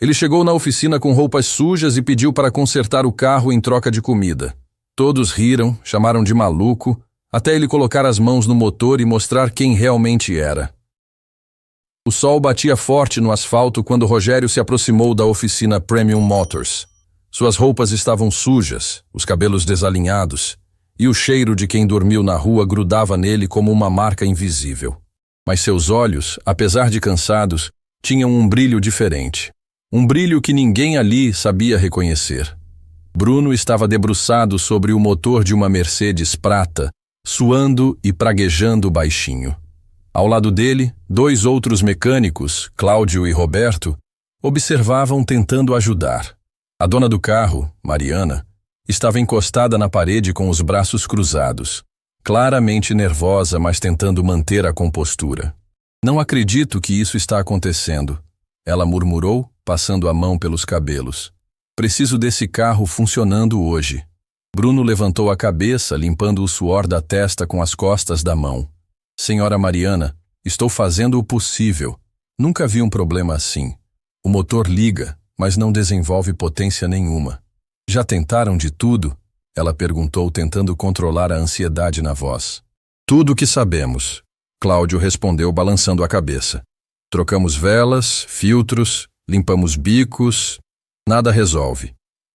Ele chegou na oficina com roupas sujas e pediu para consertar o carro em troca de comida. Todos riram, chamaram de maluco, até ele colocar as mãos no motor e mostrar quem realmente era. O sol batia forte no asfalto quando Rogério se aproximou da oficina Premium Motors. Suas roupas estavam sujas, os cabelos desalinhados, e o cheiro de quem dormiu na rua grudava nele como uma marca invisível. Mas seus olhos, apesar de cansados, tinham um brilho diferente. Um brilho que ninguém ali sabia reconhecer. Bruno estava debruçado sobre o motor de uma Mercedes prata, suando e praguejando baixinho. Ao lado dele, 2 outros mecânicos, Cláudio e Roberto, observavam tentando ajudar. A dona do carro, Mariana, estava encostada na parede com os braços cruzados, claramente nervosa, mas tentando manter a compostura. Não acredito que isso está acontecendo, ela murmurou, passando a mão pelos cabelos. Preciso desse carro funcionando hoje. Bruno levantou a cabeça, limpando o suor da testa com as costas da mão. Senhora Mariana, estou fazendo o possível. Nunca vi um problema assim. O motor liga, mas não desenvolve potência nenhuma. Já tentaram de tudo? Ela perguntou, tentando controlar a ansiedade na voz. Tudo o que sabemos, Cláudio respondeu, balançando a cabeça. Trocamos velas, filtros, limpamos bicos, nada resolve.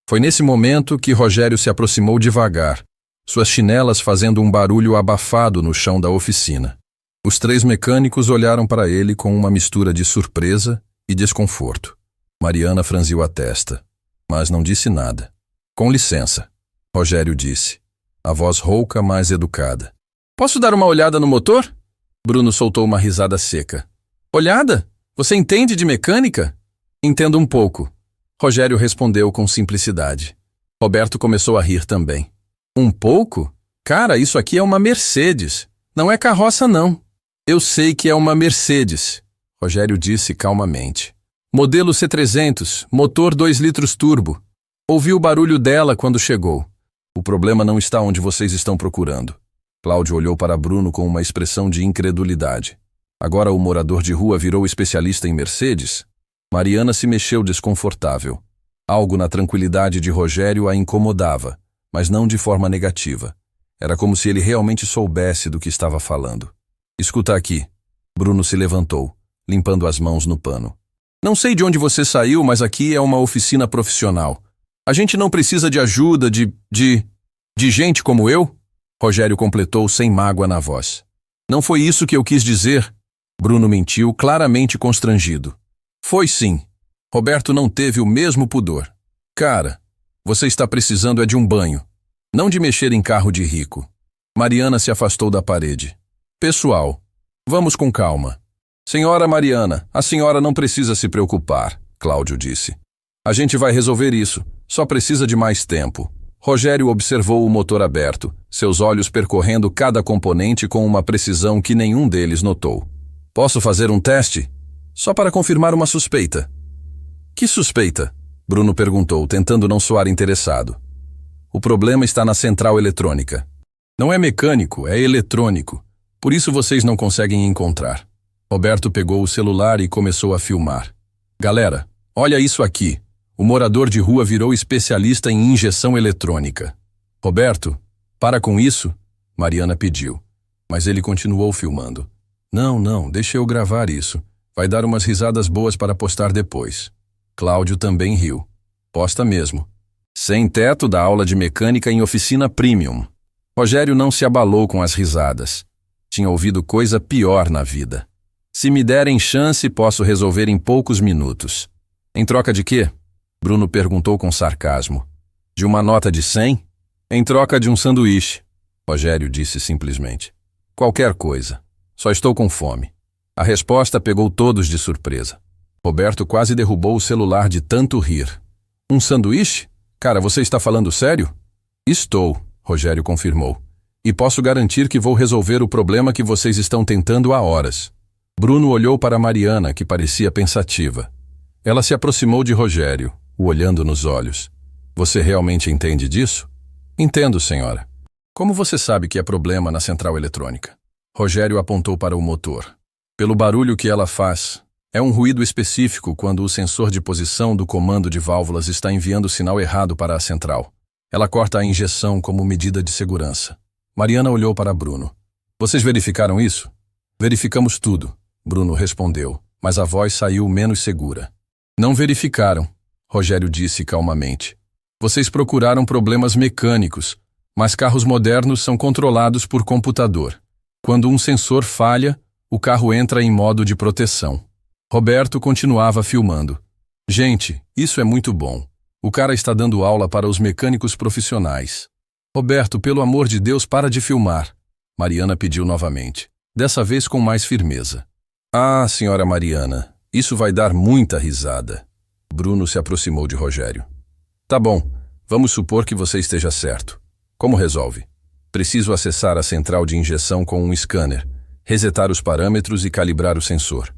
Foi nesse momento que Rogério se aproximou devagar, suas chinelas fazendo um barulho abafado no chão da oficina. Os 3 mecânicos olharam para ele com uma mistura de surpresa e desconforto. Mariana franziu a testa, mas não disse nada. Com licença, Rogério disse, a voz rouca, mas educada. Posso dar uma olhada no motor? Bruno soltou uma risada seca. Olhada? Você entende de mecânica? Entendo um pouco. Rogério respondeu com simplicidade. Roberto começou a rir também. Um pouco? Cara, isso aqui é uma Mercedes. Não é carroça, não. Eu sei que é uma Mercedes, Rogério disse calmamente. Modelo C300, motor 2 litros turbo. Ouvi o barulho dela quando chegou. O problema não está onde vocês estão procurando. Cláudio olhou para Bruno com uma expressão de incredulidade. Agora o morador de rua virou especialista em Mercedes? Mariana se mexeu desconfortável. Algo na tranquilidade de Rogério a incomodava, mas não de forma negativa. Era como se ele realmente soubesse do que estava falando. Escuta aqui. Bruno se levantou, limpando as mãos no pano. Não sei de onde você saiu, mas aqui é uma oficina profissional. A gente não precisa de ajuda de gente como eu? Rogério completou sem mágoa na voz. Não foi isso que eu quis dizer. Bruno mentiu, claramente constrangido. Foi sim. Roberto não teve o mesmo pudor. Cara, você está precisando é de um banho, não de mexer em carro de rico. Mariana se afastou da parede. Pessoal, vamos com calma. Senhora Mariana, a senhora não precisa se preocupar, Cláudio disse. A gente vai resolver isso, só precisa de mais tempo. Rogério observou o motor aberto, seus olhos percorrendo cada componente com uma precisão que nenhum deles notou. Posso fazer um teste? Só para confirmar uma suspeita. Que suspeita? Bruno perguntou, tentando não soar interessado. O problema está na central eletrônica. Não é mecânico, é eletrônico. Por isso vocês não conseguem encontrar. Roberto pegou o celular e começou a filmar. Galera, olha isso aqui. O morador de rua virou especialista em injeção eletrônica. Roberto, para com isso, Mariana pediu. Mas ele continuou filmando. Não, deixa eu gravar isso. Vai dar umas risadas boas para postar depois. Cláudio também riu. Posta mesmo. Sem teto da aula de mecânica em oficina premium. Rogério não se abalou com as risadas. Tinha ouvido coisa pior na vida. Se me derem chance, posso resolver em poucos minutos. Em troca de quê? Bruno perguntou com sarcasmo. De uma nota de 100? Em troca de um sanduíche. Rogério disse simplesmente. Qualquer coisa. Só estou com fome. A resposta pegou todos de surpresa. Roberto quase derrubou o celular de tanto rir. Um sanduíche? Cara, você está falando sério? Estou, Rogério confirmou. E posso garantir que vou resolver o problema que vocês estão tentando há horas. Bruno olhou para Mariana, que parecia pensativa. Ela se aproximou de Rogério, o olhando nos olhos. Você realmente entende disso? Entendo, senhora. Como você sabe que é problema na central eletrônica? Rogério apontou para o motor. Pelo barulho que ela faz. É um ruído específico quando o sensor de posição do comando de válvulas está enviando o sinal errado para a central. Ela corta a injeção como medida de segurança. Mariana olhou para Bruno. Vocês verificaram isso? Verificamos tudo, Bruno respondeu, mas a voz saiu menos segura. Não verificaram, Rogério disse calmamente. Vocês procuraram problemas mecânicos, mas carros modernos são controlados por computador. Quando um sensor falha, o carro entra em modo de proteção. Roberto continuava filmando. Gente, isso é muito bom. O cara está dando aula para os mecânicos profissionais. Roberto, pelo amor de Deus, para de filmar. Mariana pediu novamente, dessa vez com mais firmeza. Ah, senhora Mariana, isso vai dar muita risada. Bruno se aproximou de Rogério. Tá bom, vamos supor que você esteja certo. Como resolve? Preciso acessar a central de injeção com um scanner, resetar os parâmetros e calibrar o sensor.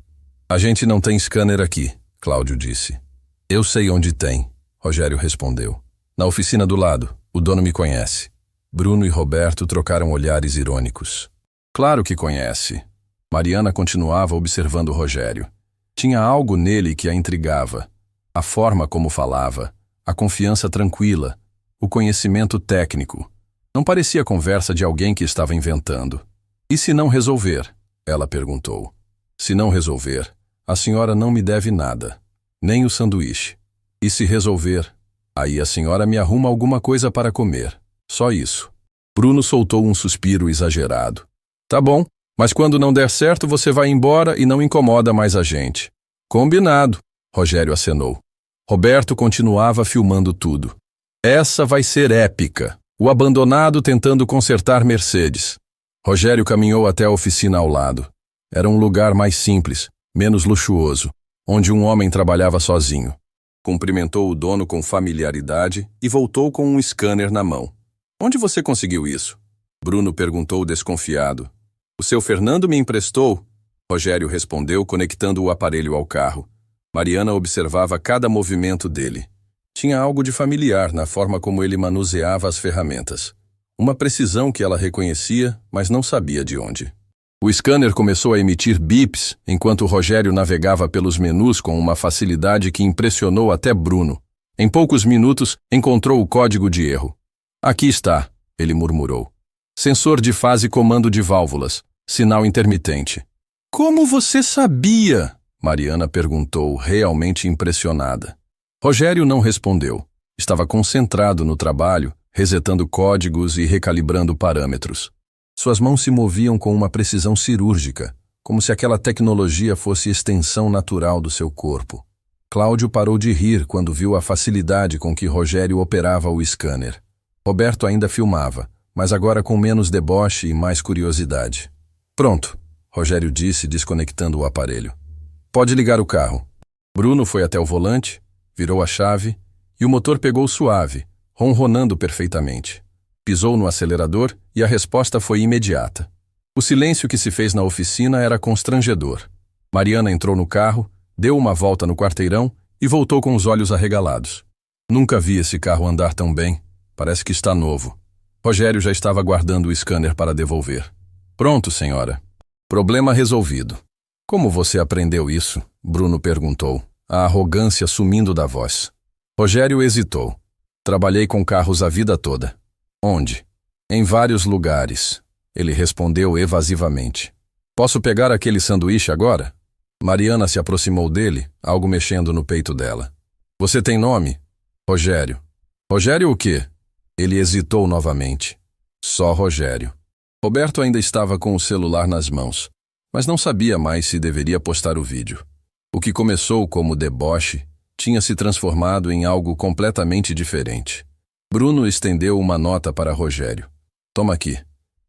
A gente não tem scanner aqui, Cláudio disse. Eu sei onde tem, Rogério respondeu. Na oficina do lado, o dono me conhece. Bruno e Roberto trocaram olhares irônicos. Claro que conhece. Mariana continuava observando Rogério. Tinha algo nele que a intrigava. A forma como falava, a confiança tranquila, o conhecimento técnico. Não parecia conversa de alguém que estava inventando. E se não resolver? Ela perguntou. Se não resolver, a senhora não me deve nada, nem o sanduíche. E se resolver, aí a senhora me arruma alguma coisa para comer. Só isso. Bruno soltou um suspiro exagerado. Tá bom, mas quando não der certo você vai embora e não incomoda mais a gente. Combinado, Rogério acenou. Roberto continuava filmando tudo. Essa vai ser épica. O abandonado tentando consertar Mercedes. Rogério caminhou até a oficina ao lado. Era um lugar mais simples, menos luxuoso, onde um homem trabalhava sozinho. Cumprimentou o dono com familiaridade e voltou com um scanner na mão. Onde você conseguiu isso? Bruno perguntou desconfiado. O seu Fernando me emprestou? Rogério respondeu, conectando o aparelho ao carro. Mariana observava cada movimento dele. Tinha algo de familiar na forma como ele manuseava as ferramentas. Uma precisão que ela reconhecia, mas não sabia de onde. O scanner começou a emitir bips enquanto Rogério navegava pelos menus com uma facilidade que impressionou até Bruno. Em poucos minutos, encontrou o código de erro. Aqui está, ele murmurou. Sensor de fase comando de válvulas. Sinal intermitente. Como você sabia? Mariana perguntou, realmente impressionada. Rogério não respondeu. Estava concentrado no trabalho, resetando códigos e recalibrando parâmetros. Suas mãos se moviam com uma precisão cirúrgica, como se aquela tecnologia fosse extensão natural do seu corpo. Cláudio parou de rir quando viu a facilidade com que Rogério operava o scanner. Roberto ainda filmava, mas agora com menos deboche e mais curiosidade. Pronto, Rogério disse, desconectando o aparelho. Pode ligar o carro. Bruno foi até o volante, virou a chave e o motor pegou suave, ronronando perfeitamente. Pisou no acelerador e a resposta foi imediata. O silêncio que se fez na oficina era constrangedor. Mariana entrou no carro, deu uma volta no quarteirão e voltou com os olhos arregalados. Nunca vi esse carro andar tão bem. Parece que está novo. Rogério já estava guardando o scanner para devolver. Pronto, senhora. Problema resolvido. Como você aprendeu isso? Bruno perguntou, a arrogância sumindo da voz. Rogério hesitou. Trabalhei com carros a vida toda. Onde? Em vários lugares. Ele respondeu evasivamente. Posso pegar aquele sanduíche agora? Mariana se aproximou dele, algo mexendo no peito dela. Você tem nome? Rogério. Rogério o quê? Ele hesitou novamente. Só Rogério. Roberto ainda estava com o celular nas mãos, mas não sabia mais se deveria postar o vídeo. O que começou como deboche tinha se transformado em algo completamente diferente. Bruno estendeu uma nota para Rogério. Toma aqui.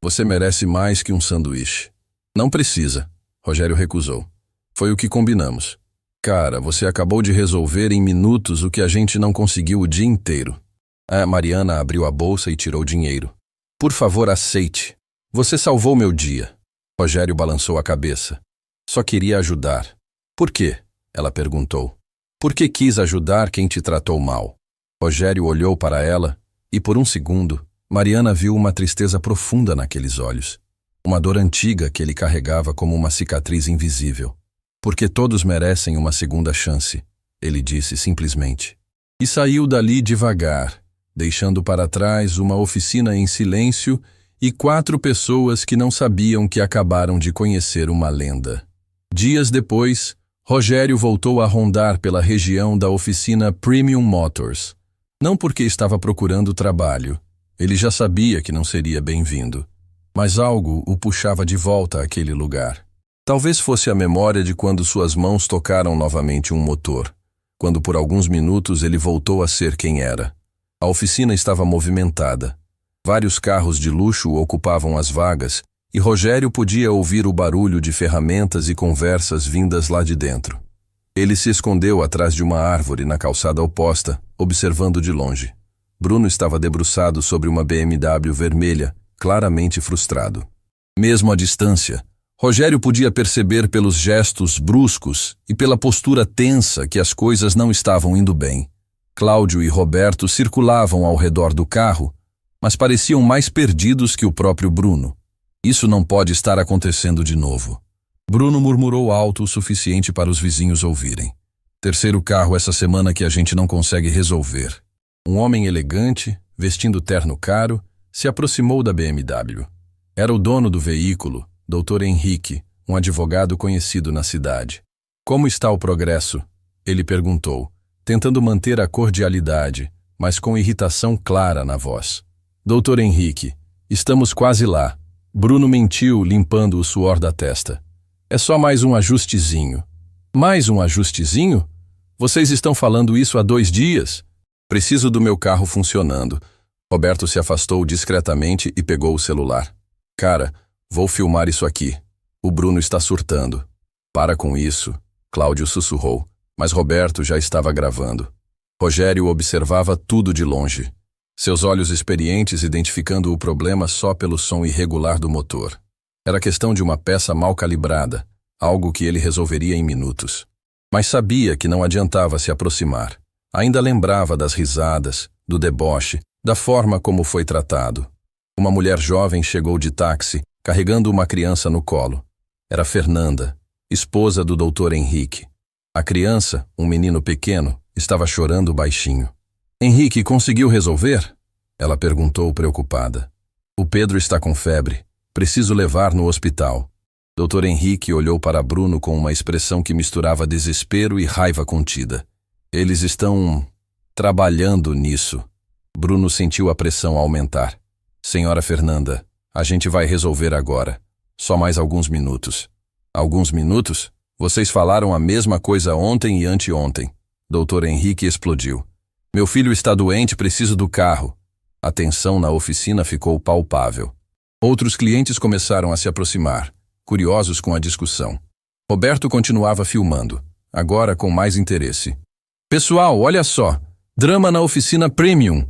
Você merece mais que um sanduíche. Não precisa. Rogério recusou. Foi o que combinamos. Cara, você acabou de resolver em minutos o que a gente não conseguiu o dia inteiro. A Mariana abriu a bolsa e tirou dinheiro. Por favor, aceite. Você salvou meu dia. Rogério balançou a cabeça. Só queria ajudar. Por quê? Ela perguntou. Por que quis ajudar quem te tratou mal? Rogério olhou para ela e, por um segundo, Mariana viu uma tristeza profunda naqueles olhos. Uma dor antiga que ele carregava como uma cicatriz invisível. Porque todos merecem uma segunda chance, ele disse simplesmente. E saiu dali devagar, deixando para trás uma oficina em silêncio e 4 pessoas que não sabiam que acabaram de conhecer uma lenda. Dias depois, Rogério voltou a rondar pela região da oficina Premium Motors. Não porque estava procurando trabalho. Ele já sabia que não seria bem-vindo. Mas algo o puxava de volta àquele lugar. Talvez fosse a memória de quando suas mãos tocaram novamente um motor. Quando por alguns minutos ele voltou a ser quem era. A oficina estava movimentada. Vários carros de luxo ocupavam as vagas e Rogério podia ouvir o barulho de ferramentas e conversas vindas lá de dentro. Ele se escondeu atrás de uma árvore na calçada oposta, observando de longe. Bruno estava debruçado sobre uma BMW vermelha, claramente frustrado. Mesmo à distância, Rogério podia perceber pelos gestos bruscos e pela postura tensa que as coisas não estavam indo bem. Cláudio e Roberto circulavam ao redor do carro, mas pareciam mais perdidos que o próprio Bruno. Isso não pode estar acontecendo de novo. Bruno murmurou alto o suficiente para os vizinhos ouvirem. Terceiro carro essa semana que a gente não consegue resolver. Um homem elegante, vestindo terno caro, se aproximou da BMW. Era o dono do veículo, Dr. Henrique, um advogado conhecido na cidade. Como está o progresso? Ele perguntou, tentando manter a cordialidade, mas com irritação clara na voz. Dr. Henrique, estamos quase lá. Bruno mentiu, limpando o suor da testa. É só mais um ajustezinho. Mais um ajustezinho? Vocês estão falando isso há 2 dias? Preciso do meu carro funcionando. Roberto se afastou discretamente e pegou o celular. Cara, vou filmar isso aqui. O Bruno está surtando. Para com isso, Cláudio sussurrou, mas Roberto já estava gravando. Rogério observava tudo de longe. Seus olhos experientes identificando o problema só pelo som irregular do motor. Era questão de uma peça mal calibrada, algo que ele resolveria em minutos. Mas sabia que não adiantava se aproximar. Ainda lembrava das risadas, do deboche, da forma como foi tratado. Uma mulher jovem chegou de táxi, carregando uma criança no colo. Era Fernanda, esposa do Dr. Henrique. A criança, um menino pequeno, estava chorando baixinho. Henrique conseguiu resolver? Ela perguntou preocupada. O Pedro está com febre. Preciso levar no hospital. Dr. Henrique olhou para Bruno com uma expressão que misturava desespero e raiva contida. Eles estão trabalhando nisso. Bruno sentiu a pressão aumentar. Senhora Fernanda, a gente vai resolver agora. Só mais alguns minutos. Alguns minutos? Vocês falaram a mesma coisa ontem e anteontem. Dr. Henrique explodiu. Meu filho está doente, preciso do carro. A tensão na oficina ficou palpável. Outros clientes começaram a se aproximar, curiosos com a discussão. Roberto continuava filmando, agora com mais interesse. Pessoal, olha só, drama na oficina Premium.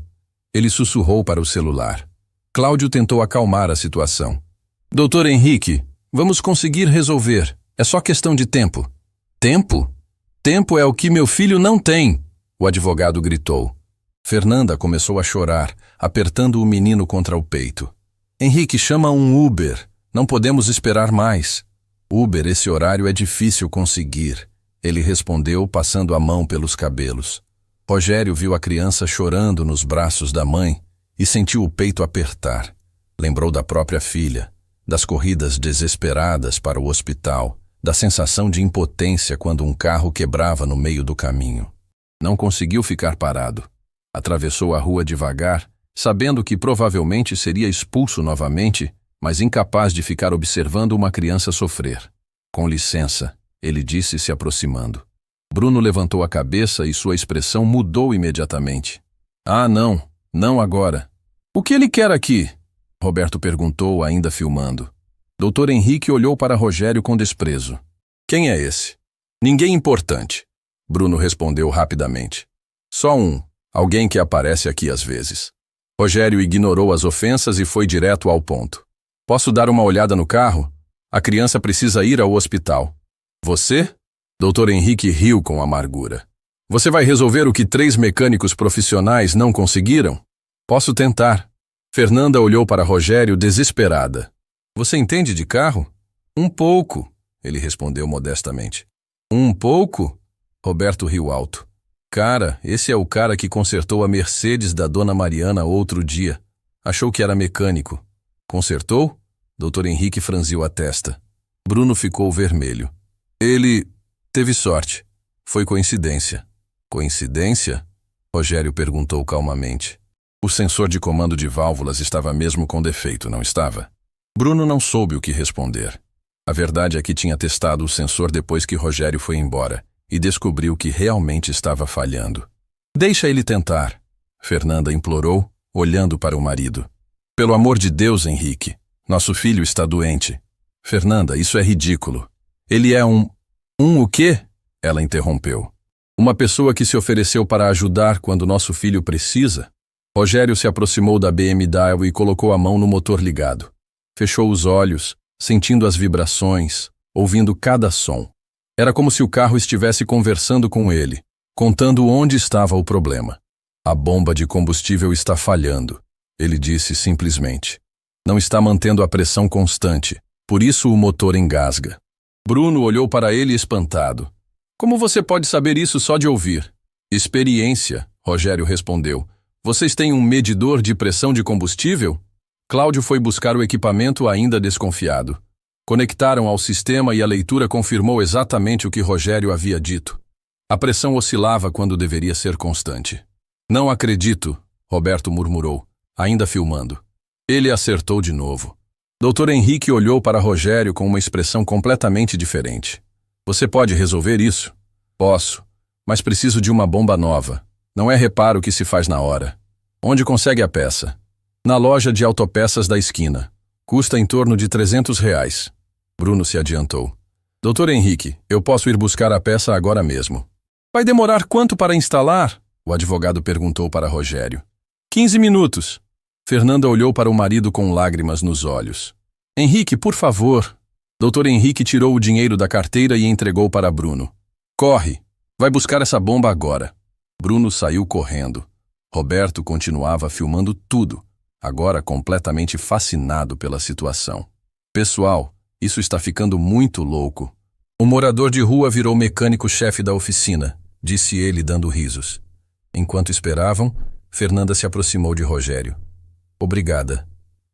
Ele sussurrou para o celular. Cláudio tentou acalmar a situação. Dr. Henrique, vamos conseguir resolver. É só questão de tempo. Tempo? Tempo é o que meu filho não tem, o advogado gritou. Fernanda começou a chorar, apertando o menino contra o peito. Henrique, chama um Uber. Não podemos esperar mais. Uber, esse horário é difícil conseguir. Ele respondeu, passando a mão pelos cabelos. Rogério viu a criança chorando nos braços da mãe e sentiu o peito apertar. Lembrou da própria filha, das corridas desesperadas para o hospital, da sensação de impotência quando um carro quebrava no meio do caminho. Não conseguiu ficar parado. Atravessou a rua devagar, sabendo que provavelmente seria expulso novamente, mas incapaz de ficar observando uma criança sofrer. Com licença, ele disse se aproximando. Bruno levantou a cabeça e sua expressão mudou imediatamente. Ah, não, não agora. O que ele quer aqui? Roberto perguntou, ainda filmando. Dr. Henrique olhou para Rogério com desprezo. Quem é esse? Ninguém importante. Bruno respondeu rapidamente. Só um. Alguém que aparece aqui às vezes. Rogério ignorou as ofensas e foi direto ao ponto. Posso dar uma olhada no carro? A criança precisa ir ao hospital. Você? Dr. Henrique riu com amargura. Você vai resolver o que 3 mecânicos profissionais não conseguiram? Posso tentar. Fernanda olhou para Rogério desesperada. Você entende de carro? Um pouco, ele respondeu modestamente. Um pouco? Roberto riu alto. Cara, esse é o cara que consertou a Mercedes da dona Mariana outro dia. Achou que era mecânico. Consertou? Dr. Henrique franziu a testa. Bruno ficou vermelho. Ele teve sorte. Foi coincidência. Coincidência? Rogério perguntou calmamente. O sensor de comando de válvulas estava mesmo com defeito, não estava? Bruno não soube o que responder. A verdade é que tinha testado o sensor depois que Rogério foi embora e descobriu que realmente estava falhando. Deixa ele tentar, Fernanda implorou, olhando para o marido. Pelo amor de Deus, Henrique, nosso filho está doente. Fernanda, isso é ridículo. Ele é um o quê? Ela interrompeu. Uma pessoa que se ofereceu para ajudar quando nosso filho precisa? Rogério se aproximou da BMW e colocou a mão no motor ligado. Fechou os olhos, sentindo as vibrações, ouvindo cada som. Era como se o carro estivesse conversando com ele, contando onde estava o problema. A bomba de combustível está falhando, ele disse simplesmente. Não está mantendo a pressão constante, por isso o motor engasga. Bruno olhou para ele espantado. Como você pode saber isso só de ouvir? Experiência, Rogério respondeu. Vocês têm um medidor de pressão de combustível? Cláudio foi buscar o equipamento ainda desconfiado. Conectaram ao sistema e a leitura confirmou exatamente o que Rogério havia dito. A pressão oscilava quando deveria ser constante. Não acredito, Roberto murmurou, ainda filmando. Ele acertou de novo. Dr. Henrique olhou para Rogério com uma expressão completamente diferente. Você pode resolver isso? Posso, mas preciso de uma bomba nova. Não é reparo que se faz na hora. Onde consegue a peça? Na loja de autopeças da esquina. Custa em torno de R$300. Bruno se adiantou. Dr. Henrique, eu posso ir buscar a peça agora mesmo. Vai demorar quanto para instalar? O advogado perguntou para Rogério. 15 minutos. Fernanda olhou para o marido com lágrimas nos olhos. Henrique, por favor. Dr. Henrique tirou o dinheiro da carteira e entregou para Bruno. Corre, vai buscar essa bomba agora. Bruno saiu correndo. Roberto continuava filmando tudo, agora completamente fascinado pela situação. Pessoal, isso está ficando muito louco. O morador de rua virou mecânico-chefe da oficina, disse ele dando risos. Enquanto esperavam, Fernanda se aproximou de Rogério. Obrigada,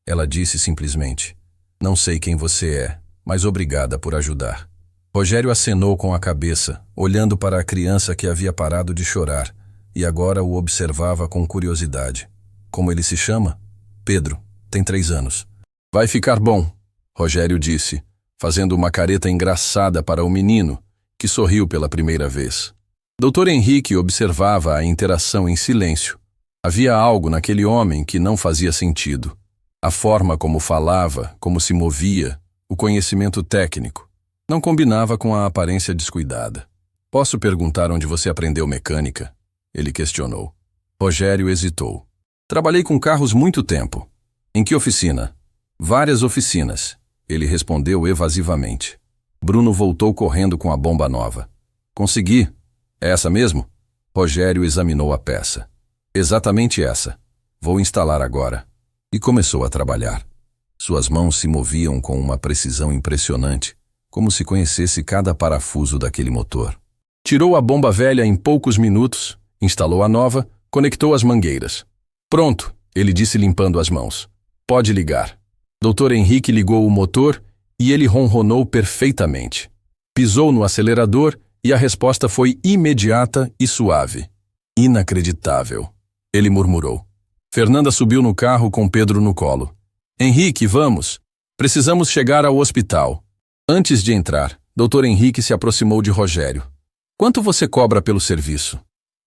ela disse simplesmente. Não sei quem você é, mas obrigada por ajudar. Rogério acenou com a cabeça, olhando para a criança que havia parado de chorar, e agora o observava com curiosidade. Como ele se chama? Pedro, tem 3 anos. Vai ficar bom, Rogério disse, fazendo uma careta engraçada para o menino, que sorriu pela primeira vez. Dr. Henrique observava a interação em silêncio. Havia algo naquele homem que não fazia sentido. A forma como falava, como se movia, o conhecimento técnico. Não combinava com a aparência descuidada. Posso perguntar onde você aprendeu mecânica? Ele questionou. Rogério hesitou. Trabalhei com carros muito tempo. Em que oficina? Várias oficinas. Ele respondeu evasivamente. Bruno voltou correndo com a bomba nova. Consegui. É essa mesmo? Rogério examinou a peça. Exatamente essa. Vou instalar agora. E começou a trabalhar. Suas mãos se moviam com uma precisão impressionante, como se conhecesse cada parafuso daquele motor. Tirou a bomba velha em poucos minutos, instalou a nova, conectou as mangueiras. Pronto, ele disse limpando as mãos. Pode ligar. Dr. Henrique ligou o motor e ele ronronou perfeitamente. Pisou no acelerador e a resposta foi imediata e suave. Inacreditável, ele murmurou. Fernanda subiu no carro com Pedro no colo. Henrique, vamos. Precisamos chegar ao hospital. Antes de entrar, Dr. Henrique se aproximou de Rogério. Quanto você cobra pelo serviço?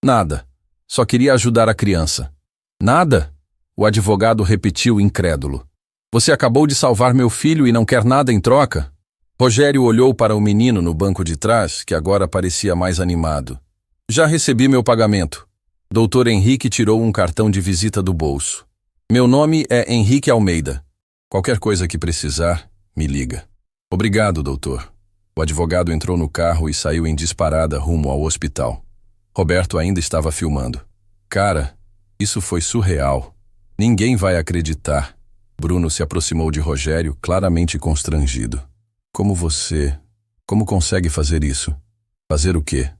Nada. Só queria ajudar a criança. Nada? O advogado repetiu incrédulo. Você acabou de salvar meu filho e não quer nada em troca? Rogério olhou para o menino no banco de trás, que agora parecia mais animado. Já recebi meu pagamento. Dr. Henrique tirou um cartão de visita do bolso. Meu nome é Henrique Almeida. Qualquer coisa que precisar, me liga. Obrigado, doutor. O advogado entrou no carro e saiu em disparada rumo ao hospital. Roberto ainda estava filmando. Cara, isso foi surreal. Ninguém vai acreditar. Bruno se aproximou de Rogério, claramente constrangido. Como consegue fazer isso? Fazer o quê?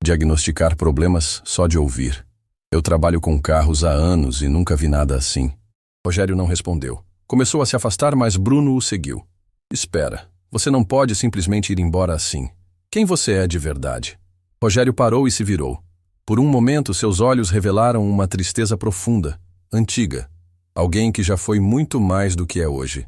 Diagnosticar problemas só de ouvir. Eu trabalho com carros há anos e nunca vi nada assim. Rogério não respondeu. Começou a se afastar, mas Bruno o seguiu. Espera, você não pode simplesmente ir embora assim. Quem você é de verdade? Rogério parou e se virou. Por um momento, seus olhos revelaram uma tristeza profunda, antiga. Alguém que já foi muito mais do que é hoje.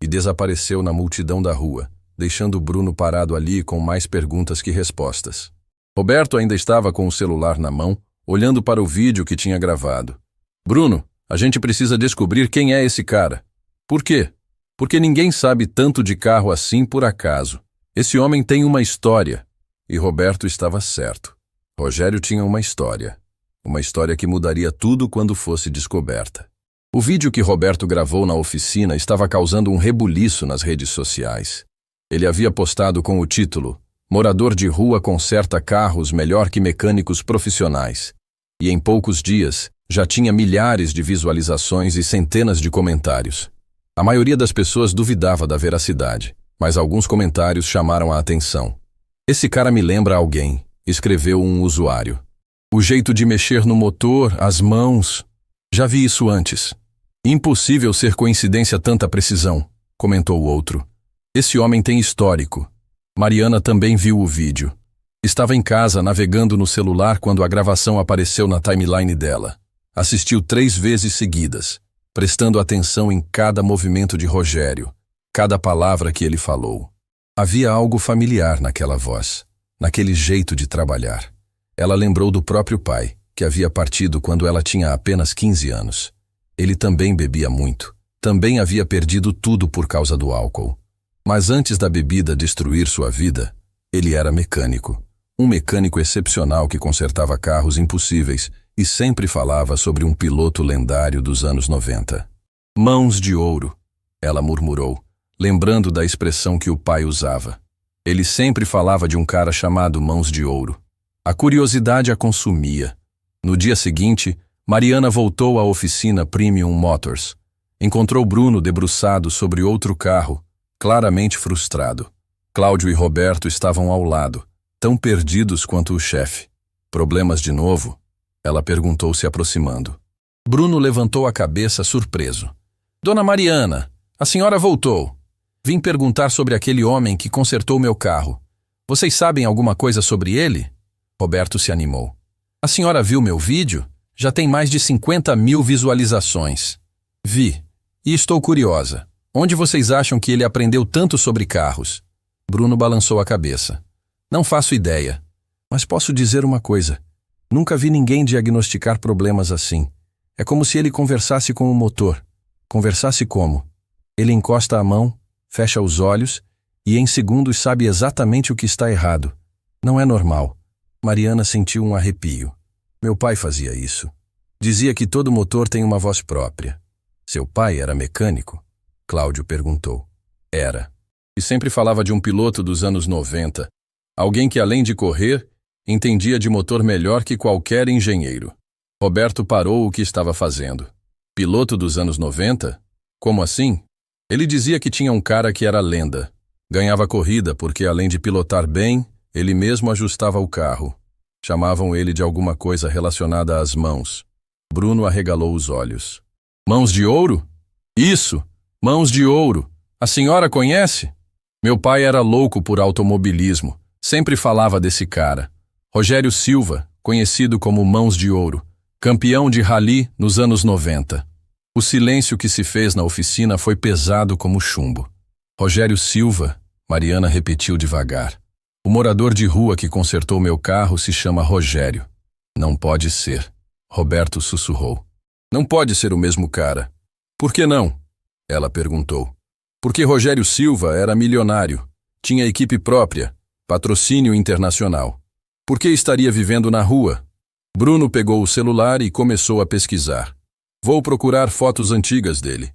E desapareceu na multidão da rua, deixando Bruno parado ali com mais perguntas que respostas. Roberto ainda estava com o celular na mão, olhando para o vídeo que tinha gravado. Bruno, a gente precisa descobrir quem é esse cara. Por quê? Porque ninguém sabe tanto de carro assim por acaso. Esse homem tem uma história. E Roberto estava certo. Rogério tinha uma história. Uma história que mudaria tudo quando fosse descoberta. O vídeo que Roberto gravou na oficina estava causando um rebuliço nas redes sociais. Ele havia postado com o título "Morador de rua conserta carros melhor que mecânicos profissionais". E em poucos dias, já tinha milhares de visualizações e centenas de comentários. A maioria das pessoas duvidava da veracidade, mas alguns comentários chamaram a atenção. "Esse cara me lembra alguém", escreveu um usuário. "O jeito de mexer no motor, as mãos... Já vi isso antes." "Impossível ser coincidência tanta precisão", comentou o outro. "Esse homem tem histórico." Mariana também viu o vídeo. Estava em casa navegando no celular quando a gravação apareceu na timeline dela. Assistiu 3 vezes seguidas, prestando atenção em cada movimento de Rogério, cada palavra que ele falou. Havia algo familiar naquela voz, naquele jeito de trabalhar. Ela lembrou do próprio pai, que havia partido quando ela tinha apenas 15 anos. Ele também bebia muito. Também havia perdido tudo por causa do álcool. Mas antes da bebida destruir sua vida, ele era mecânico. Um mecânico excepcional que consertava carros impossíveis e sempre falava sobre um piloto lendário dos anos 90. "Mãos de ouro", ela murmurou, lembrando da expressão que o pai usava. Ele sempre falava de um cara chamado Mãos de Ouro. A curiosidade a consumia. No dia seguinte, Mariana voltou à oficina Premium Motors. Encontrou Bruno debruçado sobre outro carro, claramente frustrado. Cláudio e Roberto estavam ao lado, tão perdidos quanto o chefe. "Problemas de novo?" ela perguntou, se aproximando. Bruno levantou a cabeça surpreso. "Dona Mariana, a senhora voltou. Vim perguntar sobre aquele homem que consertou meu carro. Vocês sabem alguma coisa sobre ele?" Roberto se animou. "A senhora viu meu vídeo? Já tem mais de 50.000 visualizações." "Vi. E estou curiosa. Onde vocês acham que ele aprendeu tanto sobre carros?" Bruno balançou a cabeça. "Não faço ideia. Mas posso dizer uma coisa. Nunca vi ninguém diagnosticar problemas assim. É como se ele conversasse com o motor. Conversasse como? Ele encosta a mão, fecha os olhos e em segundos sabe exatamente o que está errado. Não é normal." Mariana sentiu um arrepio. "Meu pai fazia isso. Dizia que todo motor tem uma voz própria." "Seu pai era mecânico?" Cláudio perguntou. "Era. E sempre falava de um piloto dos anos 90. Alguém que, além de correr, entendia de motor melhor que qualquer engenheiro." Roberto parou o que estava fazendo. "Piloto dos anos 90? Como assim?" "Ele dizia que tinha um cara que era lenda. Ganhava corrida porque, além de pilotar bem, ele mesmo ajustava o carro. Chamavam ele de alguma coisa relacionada às mãos." Bruno arregalou os olhos. "Mãos de ouro? Isso! Mãos de ouro! A senhora conhece?" "Meu pai era louco por automobilismo. Sempre falava desse cara. Rogério Silva, conhecido como Mãos de Ouro. Campeão de rally nos anos 90. O silêncio que se fez na oficina foi pesado como chumbo. "Rogério Silva", Mariana repetiu devagar. "O morador de rua que consertou meu carro se chama Rogério." "Não pode ser", Roberto sussurrou. "Não pode ser o mesmo cara." "Por que não?" ela perguntou. "Porque Rogério Silva era milionário, tinha equipe própria, patrocínio internacional. Por que estaria vivendo na rua?" Bruno pegou o celular e começou a pesquisar. "Vou procurar fotos antigas dele."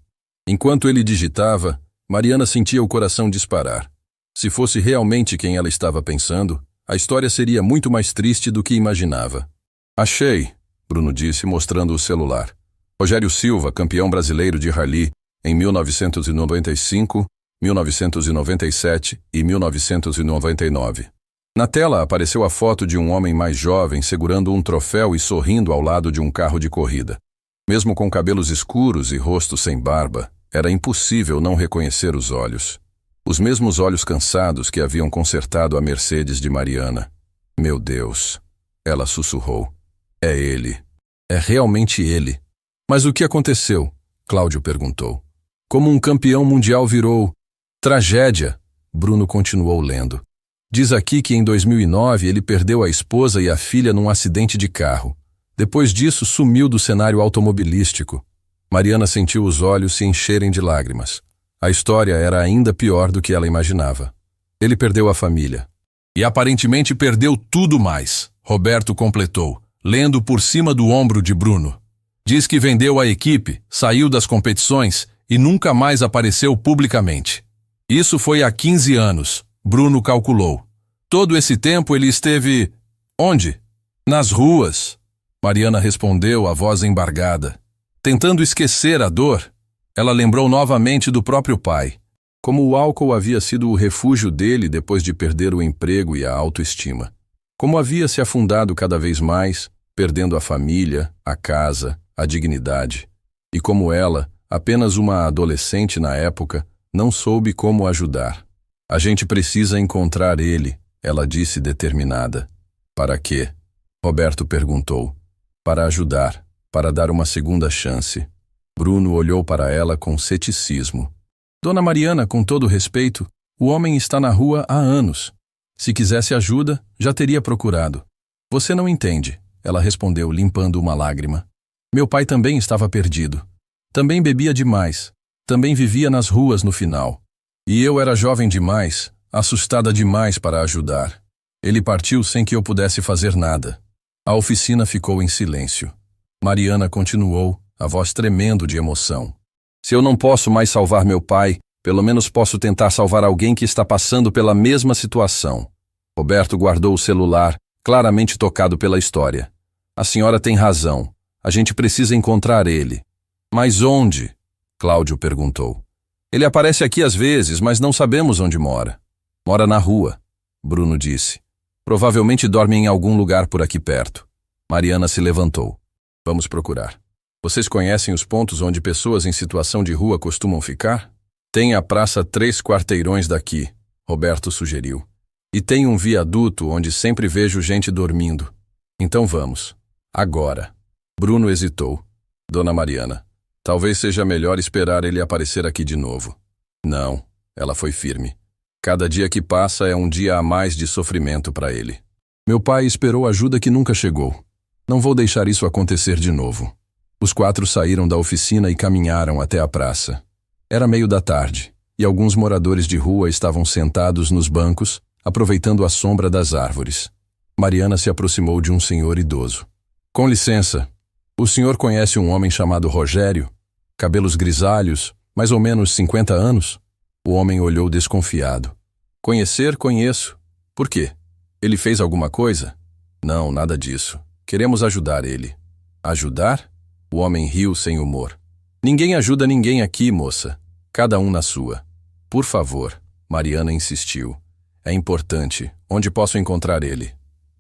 Enquanto ele digitava, Mariana sentia o coração disparar. Se fosse realmente quem ela estava pensando, a história seria muito mais triste do que imaginava. "Achei", Bruno disse, mostrando o celular. "Rogério Silva, campeão brasileiro de rally em 1995, 1997 e 1999. Na tela apareceu a foto de um homem mais jovem segurando um troféu e sorrindo ao lado de um carro de corrida. Mesmo com cabelos escuros e rosto sem barba, era impossível não reconhecer os olhos. Os mesmos olhos cansados que haviam consertado a Mercedes de Mariana. Meu Deus, ela sussurrou. É ele. É realmente ele. Mas o que aconteceu? Cláudio perguntou. Como um campeão mundial virou... Tragédia, Bruno continuou lendo. Diz aqui que em 2009 ele perdeu a esposa e a filha num acidente de carro. Depois disso, sumiu do cenário automobilístico. Mariana sentiu os olhos se encherem de lágrimas. A história era ainda pior do que ela imaginava. Ele perdeu a família. E aparentemente perdeu tudo mais, Roberto completou, lendo por cima do ombro de Bruno. Diz que vendeu a equipe, saiu das competições e nunca mais apareceu publicamente. Isso foi há 15 anos, Bruno calculou. Todo esse tempo ele esteve... Onde? Nas ruas. Mariana respondeu, a voz embargada. Tentando esquecer a dor, ela lembrou novamente do próprio pai. Como o álcool havia sido o refúgio dele depois de perder o emprego e a autoestima. Como havia se afundado cada vez mais, perdendo a família, a casa, a dignidade. E como ela, apenas uma adolescente na época, não soube como ajudar. A gente precisa encontrar ele, ela disse determinada. Para quê? Roberto perguntou. Para ajudar, para dar uma segunda chance. Bruno olhou para ela com ceticismo. Dona Mariana, com todo respeito, o homem está na rua há anos. Se quisesse ajuda, já teria procurado. Você não entende, ela respondeu, limpando uma lágrima. Meu pai também estava perdido. Também bebia demais. Também vivia nas ruas no final. E eu era jovem demais, assustada demais para ajudar. Ele partiu sem que eu pudesse fazer nada. A oficina ficou em silêncio. Mariana continuou, a voz tremendo de emoção. Se eu não posso mais salvar meu pai, pelo menos posso tentar salvar alguém que está passando pela mesma situação. Roberto guardou o celular, claramente tocado pela história. A senhora tem razão. A gente precisa encontrar ele. Mas onde? Cláudio perguntou. Ele aparece aqui às vezes, mas não sabemos onde mora. Mora na rua, Bruno disse. Provavelmente dorme em algum lugar por aqui perto. Mariana se levantou. Vamos procurar. Vocês conhecem os pontos onde pessoas em situação de rua costumam ficar? Tem a praça 3 quarteirões daqui, Roberto sugeriu. E tem um viaduto onde sempre vejo gente dormindo. Então vamos. Agora. Bruno hesitou. Dona Mariana, talvez seja melhor esperar ele aparecer aqui de novo. Não, ela foi firme. Cada dia que passa é um dia a mais de sofrimento para ele. Meu pai esperou ajuda que nunca chegou. Não vou deixar isso acontecer de novo. Os 4 saíram da oficina e caminharam até a praça. Era meio da tarde, e alguns moradores de rua estavam sentados nos bancos, aproveitando a sombra das árvores. Mariana se aproximou de um senhor idoso. Com licença, o senhor conhece um homem chamado Rogério? Cabelos grisalhos, mais ou menos 50 anos? O homem olhou desconfiado. Conhecer, conheço. Por quê? Ele fez alguma coisa? Não, nada disso. Queremos ajudar ele. Ajudar? O homem riu sem humor. Ninguém ajuda ninguém aqui, moça. Cada um na sua. Por favor, Mariana insistiu. É importante. Onde posso encontrar ele?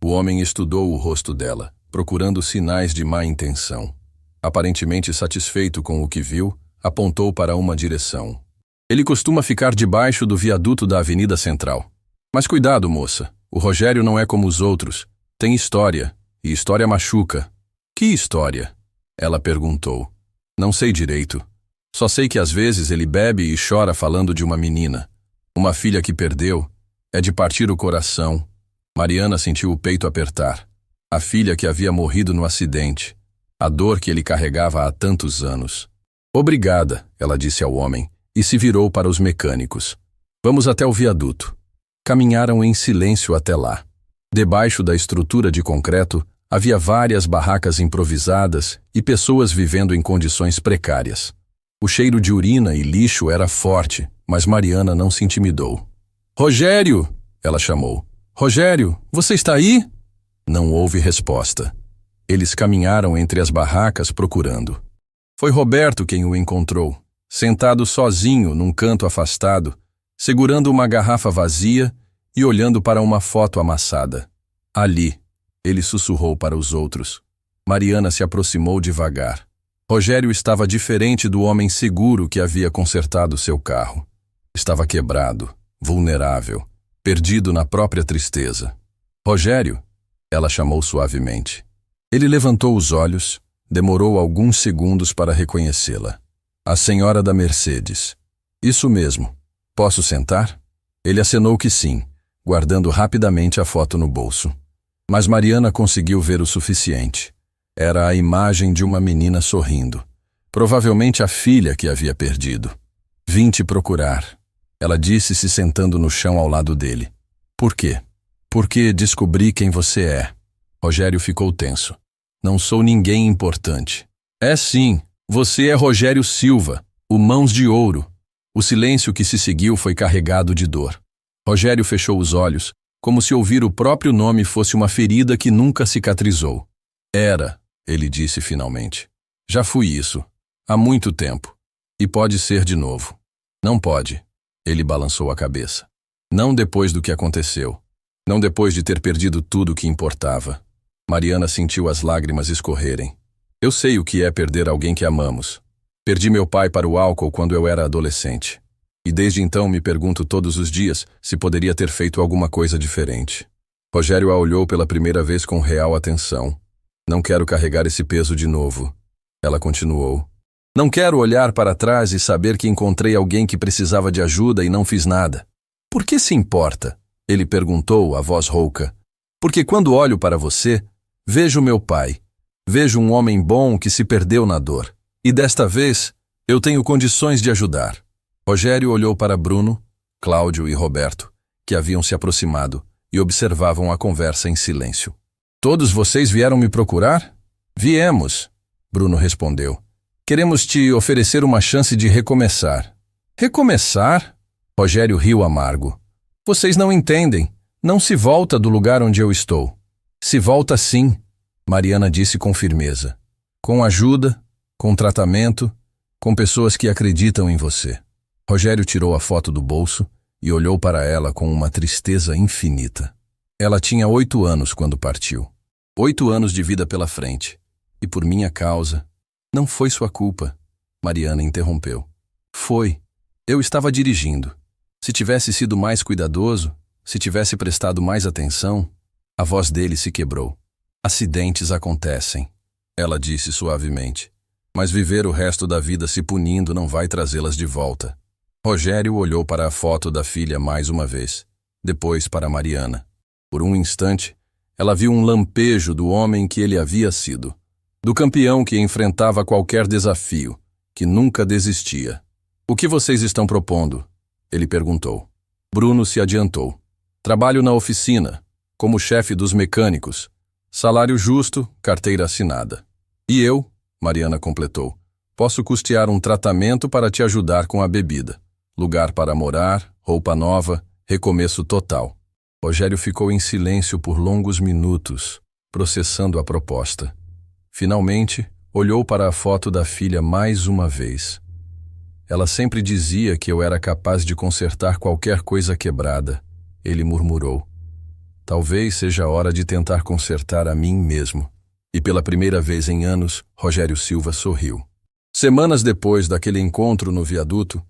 O homem estudou o rosto dela, procurando sinais de má intenção. Aparentemente satisfeito com o que viu, apontou para uma direção. Ele costuma ficar debaixo do viaduto da Avenida Central. Mas cuidado, moça. O Rogério não é como os outros. Tem história. E história machuca. Que história? Ela perguntou. Não sei direito. Só sei que às vezes ele bebe e chora falando de uma menina. Uma filha que perdeu. É de partir o coração. Mariana sentiu o peito apertar. A filha que havia morrido no acidente. A dor que ele carregava há tantos anos. Obrigada, ela disse ao homem, e se virou para os mecânicos. Vamos até o viaduto. Caminharam em silêncio até lá. Debaixo da estrutura de concreto, havia várias barracas improvisadas e pessoas vivendo em condições precárias. O cheiro de urina e lixo era forte, mas Mariana não se intimidou. Rogério! Ela chamou. Rogério, você está aí? Não houve resposta. Eles caminharam entre as barracas procurando. Foi Roberto quem o encontrou, sentado sozinho num canto afastado, segurando uma garrafa vazia e olhando para uma foto amassada. Ali, ele sussurrou para os outros. Mariana se aproximou devagar. Rogério estava diferente do homem seguro que havia consertado seu carro. Estava quebrado, vulnerável, perdido na própria tristeza. Rogério, ela chamou suavemente. Ele levantou os olhos, demorou alguns segundos para reconhecê-la. A senhora da Mercedes. Isso mesmo. Posso sentar? Ele acenou que sim, guardando rapidamente a foto no bolso. Mas Mariana conseguiu ver o suficiente. Era a imagem de uma menina sorrindo. Provavelmente a filha que havia perdido. Vim te procurar, ela disse se sentando no chão ao lado dele. Por quê? Porque descobri quem você é. Rogério ficou tenso. Não sou ninguém importante. É sim, você é Rogério Silva, o Mãos de Ouro. O silêncio que se seguiu foi carregado de dor. Rogério fechou os olhos, como se ouvir o próprio nome fosse uma ferida que nunca cicatrizou. Era, ele disse finalmente. Já fui isso. Há muito tempo. E pode ser de novo. Não pode. Ele balançou a cabeça. Não depois do que aconteceu. Não depois de ter perdido tudo o que importava. Mariana sentiu as lágrimas escorrerem. Eu sei o que é perder alguém que amamos. Perdi meu pai para o álcool quando eu era adolescente. E desde então me pergunto todos os dias se poderia ter feito alguma coisa diferente. Rogério a olhou pela primeira vez com real atenção. Não quero carregar esse peso de novo. Ela continuou. Não quero olhar para trás e saber que encontrei alguém que precisava de ajuda e não fiz nada. Por que se importa? Ele perguntou, a voz rouca. Porque quando olho para você, vejo meu pai. Vejo um homem bom que se perdeu na dor. E desta vez, eu tenho condições de ajudar. Rogério olhou para Bruno, Cláudio e Roberto, que haviam se aproximado e observavam a conversa em silêncio. Todos vocês vieram me procurar? Viemos, Bruno respondeu. Queremos te oferecer uma chance de recomeçar. Recomeçar? Rogério riu amargo. Vocês não entendem. Não se volta do lugar onde eu estou. Se volta sim, Mariana disse com firmeza. Com ajuda, com tratamento, com pessoas que acreditam em você. Rogério tirou a foto do bolso e olhou para ela com uma tristeza infinita. Ela tinha 8 anos quando partiu. 8 anos de vida pela frente. E por minha causa. Não foi sua culpa, Mariana interrompeu. Foi. Eu estava dirigindo. Se tivesse sido mais cuidadoso, se tivesse prestado mais atenção, a voz dele se quebrou. Acidentes acontecem, ela disse suavemente. Mas viver o resto da vida se punindo não vai trazê-las de volta. Rogério olhou para a foto da filha mais uma vez, depois para Mariana. Por um instante, ela viu um lampejo do homem que ele havia sido, do campeão que enfrentava qualquer desafio, que nunca desistia. O que vocês estão propondo? Ele perguntou. Bruno se adiantou. Trabalho na oficina, como chefe dos mecânicos. Salário justo, carteira assinada. E eu, Mariana completou, posso custear um tratamento para te ajudar com a bebida. Lugar para morar, roupa nova, recomeço total. Rogério ficou em silêncio por longos minutos, processando a proposta. Finalmente, olhou para a foto da filha mais uma vez. Ela sempre dizia que eu era capaz de consertar qualquer coisa quebrada, ele murmurou. Talvez seja a hora de tentar consertar a mim mesmo. E pela primeira vez em anos, Rogério Silva sorriu. Semanas depois daquele encontro no viaduto,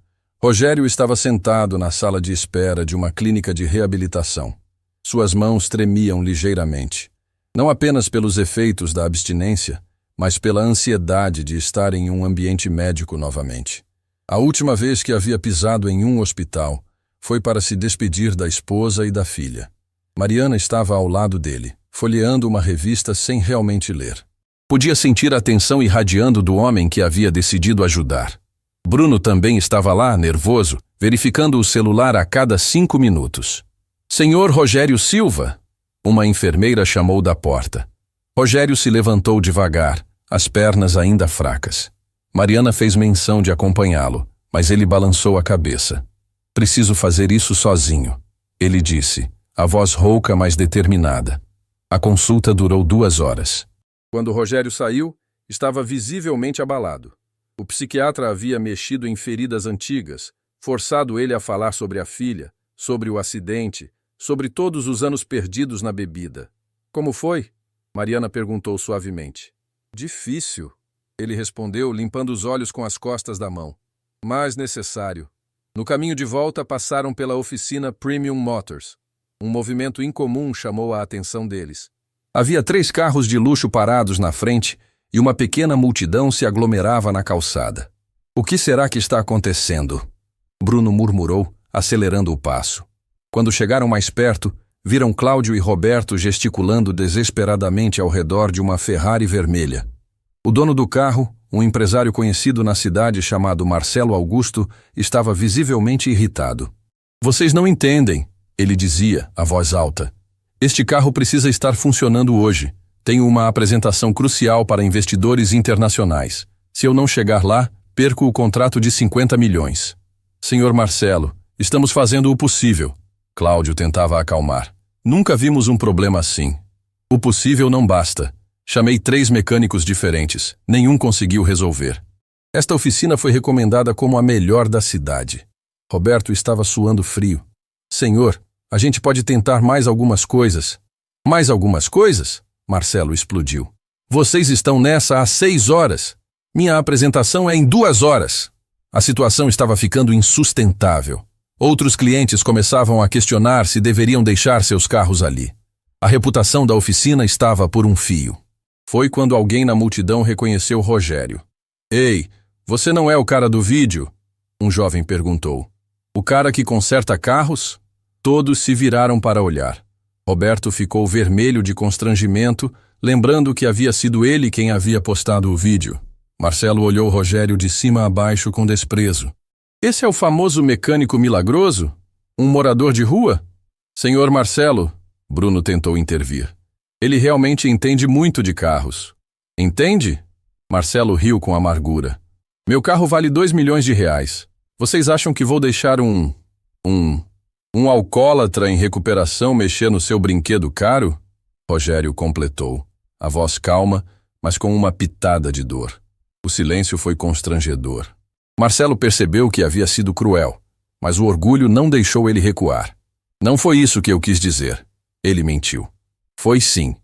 Rogério estava sentado na sala de espera de uma clínica de reabilitação. Suas mãos tremiam ligeiramente, não apenas pelos efeitos da abstinência, mas pela ansiedade de estar em um ambiente médico novamente. A última vez que havia pisado em um hospital foi para se despedir da esposa e da filha. Mariana estava ao lado dele, folheando uma revista sem realmente ler. Podia sentir a tensão irradiando do homem que havia decidido ajudar. Bruno também estava lá, nervoso, verificando o celular a cada 5 minutos. Senhor Rogério Silva? Uma enfermeira chamou da porta. Rogério se levantou devagar, as pernas ainda fracas. Mariana fez menção de acompanhá-lo, mas ele balançou a cabeça. Preciso fazer isso sozinho, ele disse, a voz rouca mas determinada. A consulta durou 2 horas. Quando Rogério saiu, estava visivelmente abalado. O psiquiatra havia mexido em feridas antigas, forçado ele a falar sobre a filha, sobre o acidente, sobre todos os anos perdidos na bebida. Como foi? Mariana perguntou suavemente. Difícil, ele respondeu, limpando os olhos com as costas da mão. Mas necessário. No caminho de volta, passaram pela oficina Premium Motors. Um movimento incomum chamou a atenção deles. Havia 3 carros de luxo parados na frente e uma pequena multidão se aglomerava na calçada. O que será que está acontecendo? Bruno murmurou, acelerando o passo. Quando chegaram mais perto, viram Cláudio e Roberto gesticulando desesperadamente ao redor de uma Ferrari vermelha. O dono do carro, um empresário conhecido na cidade chamado Marcelo Augusto, estava visivelmente irritado. Vocês não entendem, ele dizia, a voz alta. Este carro precisa estar funcionando hoje. Tenho uma apresentação crucial para investidores internacionais. Se eu não chegar lá, perco o contrato de 50 milhões. Senhor Marcelo, estamos fazendo o possível. Cláudio tentava acalmar. Nunca vimos um problema assim. O possível não basta. Chamei 3 mecânicos diferentes. Nenhum conseguiu resolver. Esta oficina foi recomendada como a melhor da cidade. Roberto estava suando frio. Senhor, a gente pode tentar mais algumas coisas. Mais algumas coisas? Marcelo explodiu. Vocês estão nessa há 6 horas. Minha apresentação é em 2 horas. A situação estava ficando insustentável. Outros clientes começavam a questionar se deveriam deixar seus carros ali. A reputação da oficina estava por um fio. Foi quando alguém na multidão reconheceu Rogério. Ei, você não é o cara do vídeo? Um jovem perguntou. O cara que conserta carros? Todos se viraram para olhar. Roberto ficou vermelho de constrangimento, lembrando que havia sido ele quem havia postado o vídeo. Marcelo olhou Rogério de cima a baixo com desprezo. Esse é o famoso mecânico milagroso? Um morador de rua? Senhor Marcelo, Bruno tentou intervir. Ele realmente entende muito de carros. Entende? Marcelo riu com amargura. Meu carro vale 2 milhões de reais. Vocês acham que vou deixar um alcoólatra em recuperação mexer no seu brinquedo caro? Rogério completou, a voz calma, mas com uma pitada de dor. O silêncio foi constrangedor. Marcelo percebeu que havia sido cruel, mas o orgulho não deixou ele recuar. Não foi isso que eu quis dizer. Ele mentiu. Foi sim,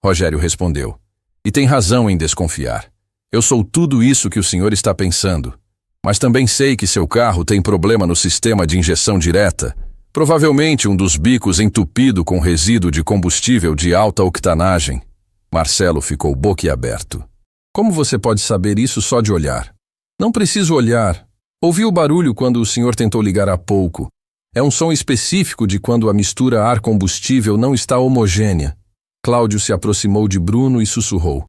Rogério respondeu. E tem razão em desconfiar. Eu sou tudo isso que o senhor está pensando. Mas também sei que seu carro tem problema no sistema de injeção direta. Provavelmente um dos bicos entupido com resíduo de combustível de alta octanagem. Marcelo ficou boquiaberto. Como você pode saber isso só de olhar? Não preciso olhar. Ouvi o barulho quando o senhor tentou ligar há pouco. É um som específico de quando a mistura ar-combustível não está homogênea. Cláudio se aproximou de Bruno e sussurrou.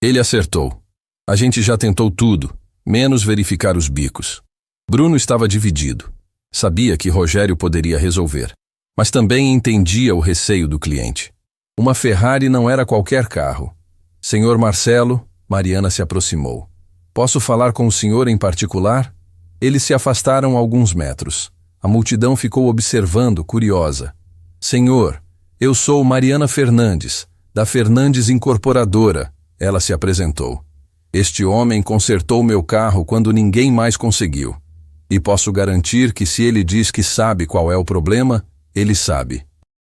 Ele acertou. A gente já tentou tudo, menos verificar os bicos. Bruno estava dividido. Sabia que Rogério poderia resolver, mas também entendia o receio do cliente. Uma Ferrari não era qualquer carro. Senhor Marcelo, Mariana se aproximou. Posso falar com o senhor em particular? Eles se afastaram alguns metros. A multidão ficou observando, curiosa. Senhor, eu sou Mariana Fernandes, da Fernandes Incorporadora, ela se apresentou. Este homem consertou meu carro quando ninguém mais conseguiu. E posso garantir que se ele diz que sabe qual é o problema, ele sabe.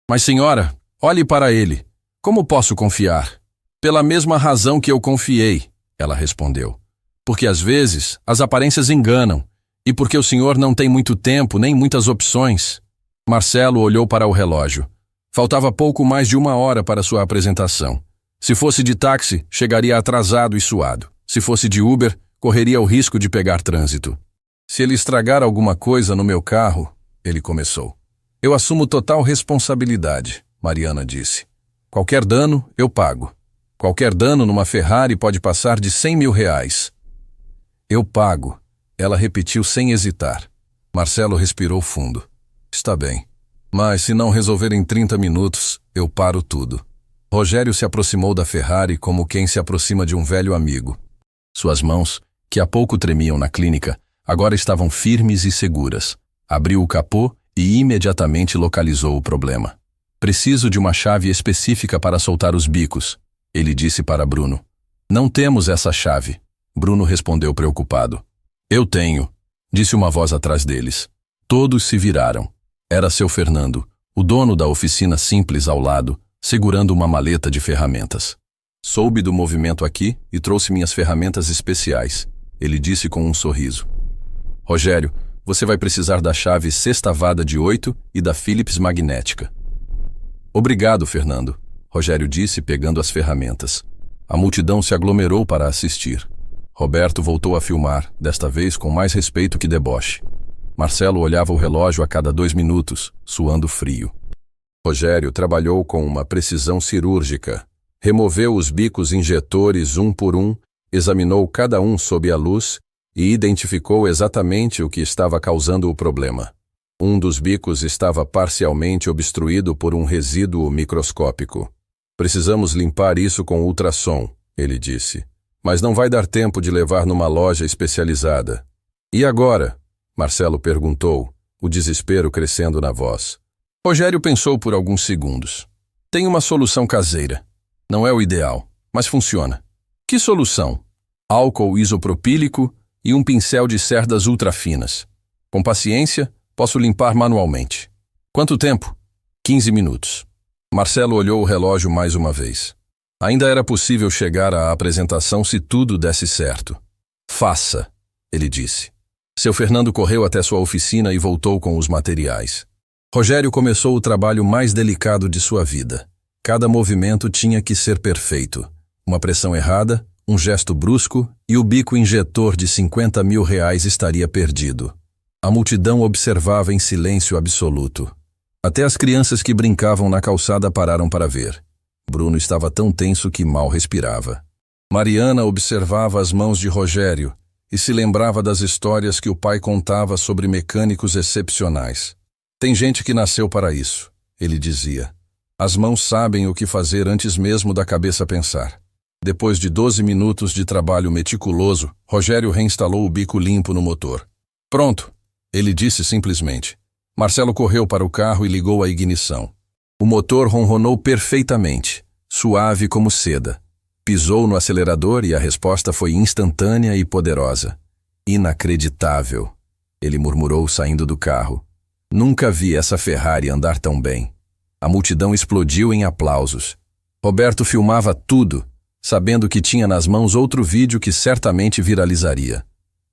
Mas senhora, olhe para ele. Como posso confiar? Pela mesma razão que eu confiei, ela respondeu. Porque às vezes as aparências enganam, e porque o senhor não tem muito tempo nem muitas opções. Marcelo olhou para o relógio. Faltava pouco mais de 1 hora para sua apresentação. Se fosse de táxi, chegaria atrasado e suado. Se fosse de Uber, correria o risco de pegar trânsito. Se ele estragar alguma coisa no meu carro, ele começou. Eu assumo total responsabilidade, Mariana disse. Qualquer dano, eu pago. Qualquer dano numa Ferrari pode passar de 100 mil reais. Eu pago, ela repetiu sem hesitar. Marcelo respirou fundo. Está bem. Mas se não resolver em 30 minutos, eu paro tudo. Rogério se aproximou da Ferrari como quem se aproxima de um velho amigo. Suas mãos, que há pouco tremiam na clínica, agora estavam firmes e seguras. Abriu o capô e imediatamente localizou o problema. Preciso de uma chave específica para soltar os bicos, ele disse para Bruno. Não temos essa chave, Bruno respondeu preocupado. Eu tenho, disse uma voz atrás deles. Todos se viraram. Era seu Fernando, O dono da oficina simples ao lado, segurando uma maleta de ferramentas. Soube do movimento aqui e trouxe minhas ferramentas especiais, ele disse com um sorriso. Rogério, você vai precisar da chave sextavada de 8 e da Phillips magnética. Obrigado, Fernando, Rogério disse pegando as ferramentas. A multidão se aglomerou para assistir. Roberto voltou a filmar, desta vez com mais respeito que deboche. Marcelo olhava o relógio a cada 2 minutos, suando frio. Rogério trabalhou com uma precisão cirúrgica. Removeu os bicos injetores um por um, examinou cada um sob a luz e identificou exatamente o que estava causando o problema. Um dos bicos estava parcialmente obstruído por um resíduo microscópico. Precisamos limpar isso com ultrassom, ele disse. Mas não vai dar tempo de levar numa loja especializada. E agora? Marcelo perguntou, o desespero crescendo na voz. Rogério pensou por alguns segundos. Tem uma solução caseira. Não é o ideal, mas funciona. Que solução? Álcool isopropílico e um pincel de cerdas ultrafinas. Com paciência, posso limpar manualmente. Quanto tempo? 15 minutos. Marcelo olhou o relógio mais uma vez. Ainda era possível chegar à apresentação se tudo desse certo. Faça, ele disse. Seu Fernando correu até sua oficina e voltou com os materiais. Rogério começou o trabalho mais delicado de sua vida. Cada movimento tinha que ser perfeito. Uma pressão errada, um gesto brusco e o bico injetor de 50 mil reais estaria perdido. A multidão observava em silêncio absoluto. Até as crianças que brincavam na calçada pararam para ver. Bruno estava tão tenso que mal respirava. Mariana observava as mãos de Rogério e se lembrava das histórias que o pai contava sobre mecânicos excepcionais. Tem gente que nasceu para isso, ele dizia. As mãos sabem o que fazer antes mesmo da cabeça pensar. Depois de 12 minutos de trabalho meticuloso, Rogério reinstalou o bico limpo no motor. Pronto, ele disse simplesmente. Marcelo correu para o carro e ligou a ignição. O motor ronronou perfeitamente, suave como seda. Pisou no acelerador e a resposta foi instantânea e poderosa. Inacreditável, ele murmurou saindo do carro. Nunca vi essa Ferrari andar tão bem. A multidão explodiu em aplausos. Roberto filmava tudo, sabendo que tinha nas mãos outro vídeo que certamente viralizaria.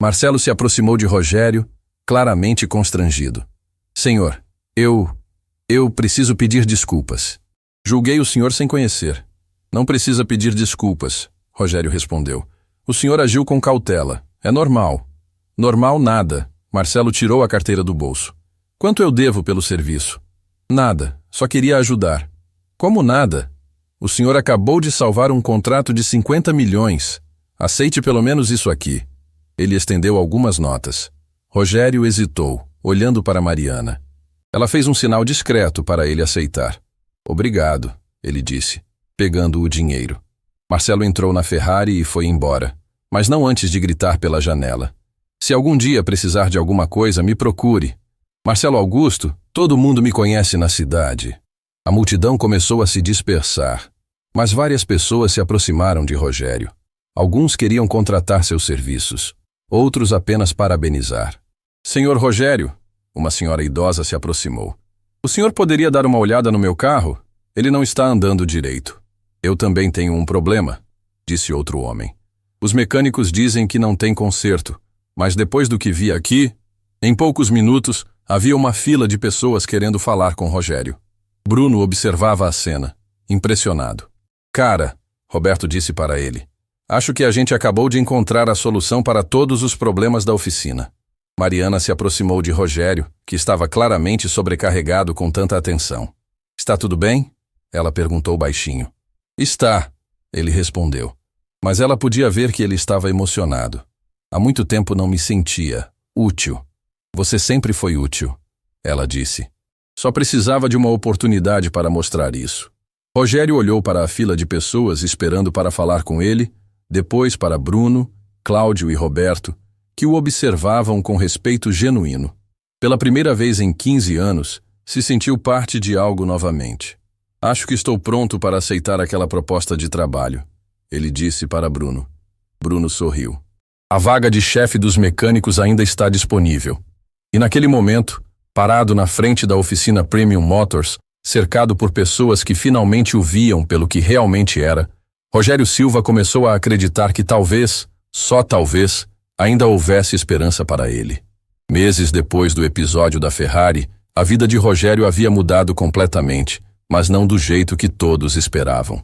Marcelo se aproximou de Rogério, claramente constrangido. Senhor, eu preciso pedir desculpas. Julguei o senhor sem conhecer. Não precisa pedir desculpas, Rogério respondeu. O senhor agiu com cautela. É normal. Normal nada. Marcelo tirou a carteira do bolso. Quanto eu devo pelo serviço? Nada. Só queria ajudar. Como nada? O senhor acabou de salvar um contrato de 50 milhões. Aceite pelo menos isso aqui. Ele estendeu algumas notas. Rogério hesitou, olhando para Mariana. Ela fez um sinal discreto para ele aceitar. Obrigado, ele disse, pegando o dinheiro. Marcelo entrou na Ferrari e foi embora, mas não antes de gritar pela janela. Se algum dia precisar de alguma coisa, me procure. Marcelo Augusto, todo mundo me conhece na cidade. A multidão começou a se dispersar, mas várias pessoas se aproximaram de Rogério. Alguns queriam contratar seus serviços, outros apenas parabenizar. Senhor Rogério, uma senhora idosa se aproximou. O senhor poderia dar uma olhada no meu carro? Ele não está andando direito. Eu também tenho um problema, disse outro homem. Os mecânicos dizem que não tem conserto, mas depois do que vi aqui, em poucos minutos, havia uma fila de pessoas querendo falar com Rogério. Bruno observava a cena, impressionado. Cara, Roberto disse para ele, acho que a gente acabou de encontrar a solução para todos os problemas da oficina. Mariana se aproximou de Rogério, que estava claramente sobrecarregado com tanta atenção. Está tudo bem? Ela perguntou baixinho. Está, ele respondeu. Mas ela podia ver que ele estava emocionado. Há muito tempo não me sentia útil. Você sempre foi útil, ela disse. Só precisava de uma oportunidade para mostrar isso. Rogério olhou para a fila de pessoas esperando para falar com ele, depois para Bruno, Cláudio e Roberto, que o observavam com respeito genuíno. Pela primeira vez em 15 anos, se sentiu parte de algo novamente. Acho que estou pronto para aceitar aquela proposta de trabalho, ele disse para Bruno. Bruno sorriu. A vaga de chefe dos mecânicos ainda está disponível. E naquele momento, Parado na frente da oficina Premium Motors, cercado por pessoas que finalmente o viam pelo que realmente era, Rogério Silva começou a acreditar que talvez, só talvez, ainda houvesse esperança para ele. Meses depois do episódio da Ferrari, a vida de Rogério havia mudado completamente, mas não do jeito que todos esperavam.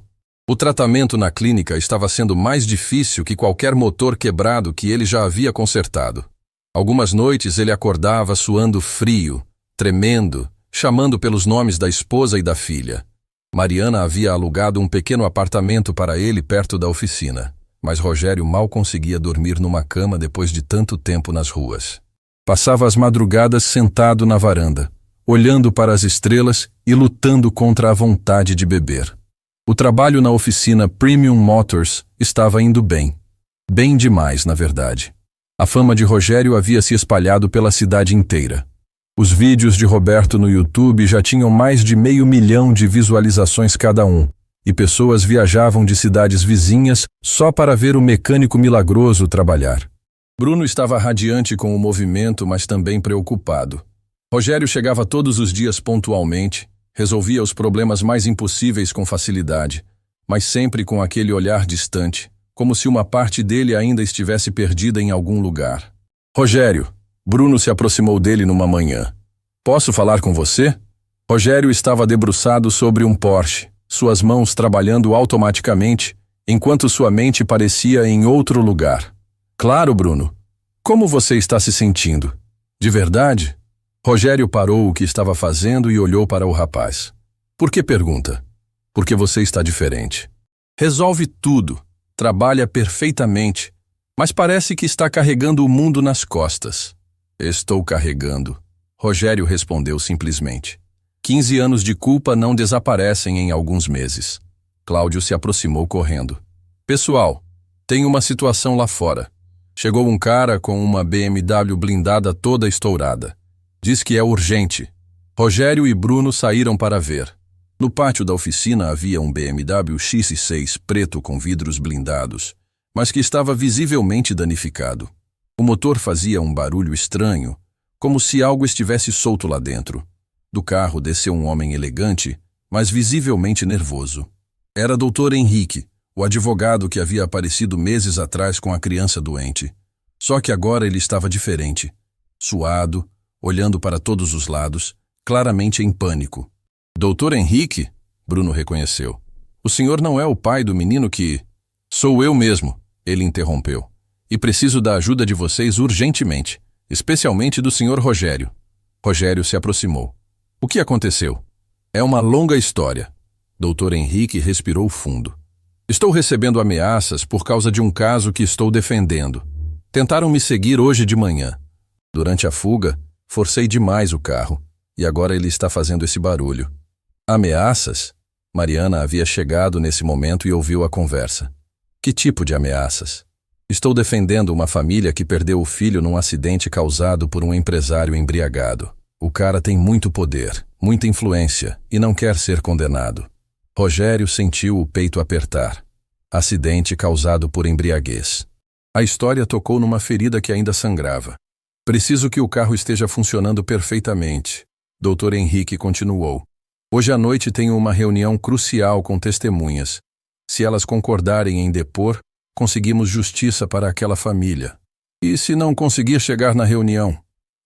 O tratamento na clínica estava sendo mais difícil que qualquer motor quebrado que ele já havia consertado. Algumas noites ele acordava suando frio, tremendo, chamando pelos nomes da esposa e da filha. Mariana havia alugado um pequeno apartamento para ele perto da oficina, mas Rogério mal conseguia dormir numa cama depois de tanto tempo nas ruas. Passava as madrugadas sentado na varanda, olhando para as estrelas e lutando contra a vontade de beber. O trabalho na oficina Premium Motors estava indo bem. Bem demais, na verdade. A fama de Rogério havia se espalhado pela cidade inteira. Os vídeos de Roberto no YouTube já tinham mais de 500 mil de visualizações cada um, e pessoas viajavam de cidades vizinhas só para ver o mecânico milagroso trabalhar. Bruno estava radiante com o movimento, mas também preocupado. Rogério chegava todos os dias pontualmente, resolvia os problemas mais impossíveis com facilidade, mas sempre com aquele olhar distante, como se uma parte dele ainda estivesse perdida em algum lugar. Rogério, Bruno se aproximou dele numa manhã. Posso falar com você? Rogério estava debruçado sobre um Porsche, suas mãos trabalhando automaticamente, enquanto sua mente parecia em outro lugar. Claro, Bruno. Como você está se sentindo? De verdade? Rogério parou o que estava fazendo e olhou para o rapaz. Por que pergunta? Porque você está diferente. Resolve tudo, trabalha perfeitamente, mas parece que está carregando o mundo nas costas. Estou carregando. Rogério respondeu simplesmente. 15 anos de culpa não desaparecem em alguns meses. Cláudio se aproximou correndo. Pessoal, tem uma situação lá fora. Chegou um cara com uma BMW blindada toda estourada. Diz que é urgente. Rogério e Bruno saíram para ver. No pátio da oficina havia um BMW X6 preto com vidros blindados, mas que estava visivelmente danificado. O motor fazia um barulho estranho, como se algo estivesse solto lá dentro. Do carro desceu um homem elegante, mas visivelmente nervoso. Era Dr. Henrique, o advogado que havia aparecido meses atrás com a criança doente. Só que agora ele estava diferente, suado, olhando para todos os lados, claramente em pânico. Dr. Henrique? Bruno reconheceu. O senhor não é o pai do menino que... Sou eu mesmo, ele interrompeu. E preciso da ajuda de vocês urgentemente, especialmente do senhor Rogério. Rogério se aproximou. O que aconteceu? É uma longa história. Dr. Henrique respirou fundo. Estou recebendo ameaças por causa de um caso que estou defendendo. Tentaram me seguir hoje de manhã. Durante a fuga, forcei demais o carro, e agora ele está fazendo esse barulho. Ameaças? Mariana havia chegado nesse momento e ouviu a conversa. Que tipo de ameaças? Estou defendendo uma família que perdeu o filho num acidente causado por um empresário embriagado. O cara tem muito poder, muita influência e não quer ser condenado. Rogério sentiu o peito apertar. Acidente causado por embriaguez. A história tocou numa ferida que ainda sangrava. Preciso que o carro esteja funcionando perfeitamente. Dr. Henrique continuou. Hoje à noite tenho uma reunião crucial com testemunhas. Se elas concordarem em depor, conseguimos justiça para aquela família. E se não conseguir chegar na reunião?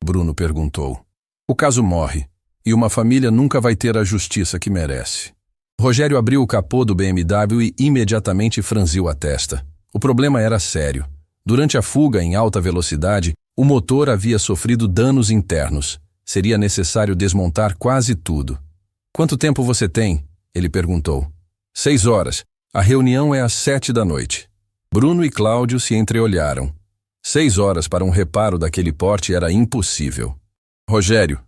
Bruno perguntou. O caso morre, e uma família nunca vai ter a justiça que merece. Rogério abriu o capô do BMW e imediatamente franziu a testa. O problema era sério. Durante a fuga em alta velocidade, o motor havia sofrido danos internos. Seria necessário desmontar quase tudo. Quanto tempo você tem? Ele perguntou. 6 horas. A reunião é às 7 da noite. Bruno e Cláudio se entreolharam. 6 horas para um reparo daquele porte era impossível. Rogério,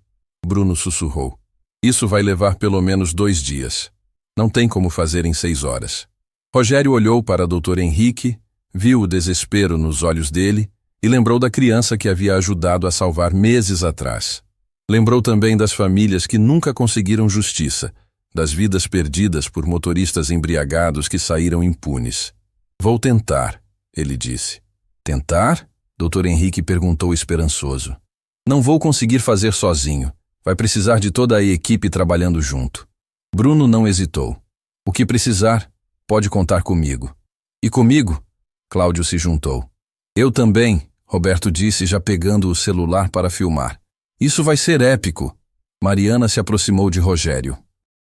Bruno sussurrou. Isso vai levar pelo menos 2 dias. Não tem como fazer em 6 horas. Rogério olhou para Dr. Henrique, viu o desespero nos olhos dele e lembrou da criança que havia ajudado a salvar meses atrás. Lembrou também das famílias que nunca conseguiram justiça, das vidas perdidas por motoristas embriagados que saíram impunes. Vou tentar, ele disse. Tentar? Dr. Henrique perguntou esperançoso. Não vou conseguir fazer sozinho. Vai precisar de toda a equipe trabalhando junto. Bruno não hesitou. O que precisar, pode contar comigo. E comigo? Cláudio se juntou. Eu também, Roberto disse, já pegando o celular para filmar. Isso vai ser épico. Mariana se aproximou de Rogério.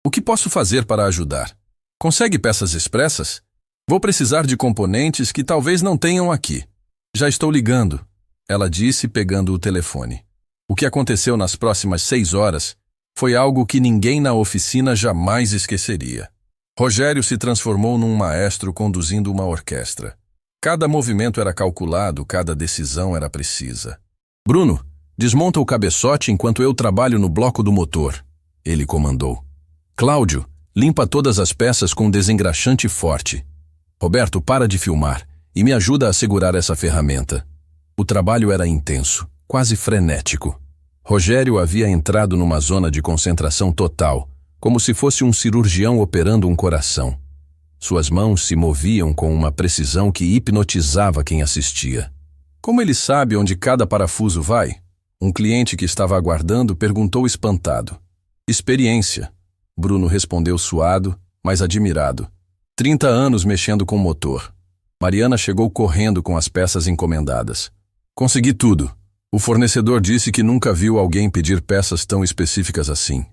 O que posso fazer para ajudar? Consegue peças expressas? Vou precisar de componentes que talvez não tenham aqui. Já estou ligando, ela disse, pegando o telefone. O que aconteceu nas próximas 6 horas foi algo que ninguém na oficina jamais esqueceria. Rogério se transformou num maestro conduzindo uma orquestra. Cada movimento era calculado, cada decisão era precisa. Bruno, desmonta o cabeçote enquanto eu trabalho no bloco do motor, ele comandou. Cláudio, limpa todas as peças com desengraxante forte. Roberto, para de filmar e me ajuda a segurar essa ferramenta. O trabalho era intenso, quase frenético. Rogério havia entrado numa zona de concentração total, como se fosse um cirurgião operando um coração. Suas mãos se moviam com uma precisão que hipnotizava quem assistia. Como ele sabe onde cada parafuso vai? Um cliente que estava aguardando perguntou espantado. Experiência. Bruno respondeu suado, mas admirado. 30 anos mexendo com motor. Mariana chegou correndo com as peças encomendadas. Consegui tudo. O fornecedor disse que nunca viu alguém pedir peças tão específicas assim.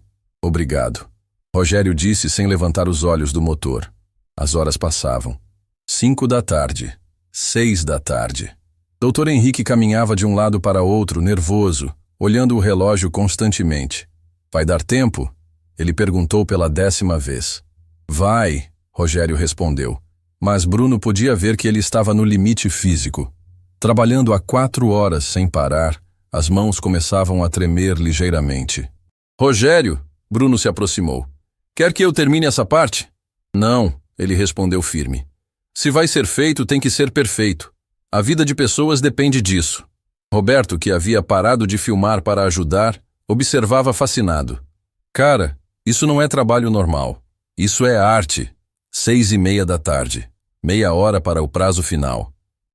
Obrigado. Rogério disse sem levantar os olhos do motor. As horas passavam. 5 da tarde. 6 da tarde. Dr. Henrique caminhava de um lado para outro, nervoso, olhando o relógio constantemente. Vai dar tempo? Ele perguntou pela 10ª vez. Vai, Rogério respondeu. Mas Bruno podia ver que ele estava no limite físico. Trabalhando há 4 horas sem parar, as mãos começavam a tremer ligeiramente. Rogério, Bruno se aproximou. Quer que eu termine essa parte? Não, ele respondeu firme. Se vai ser feito, tem que ser perfeito. A vida de pessoas depende disso. Roberto, que havia parado de filmar para ajudar, observava fascinado. Cara, isso não é trabalho normal. Isso é arte. 6:30 da tarde. Meia hora para o prazo final.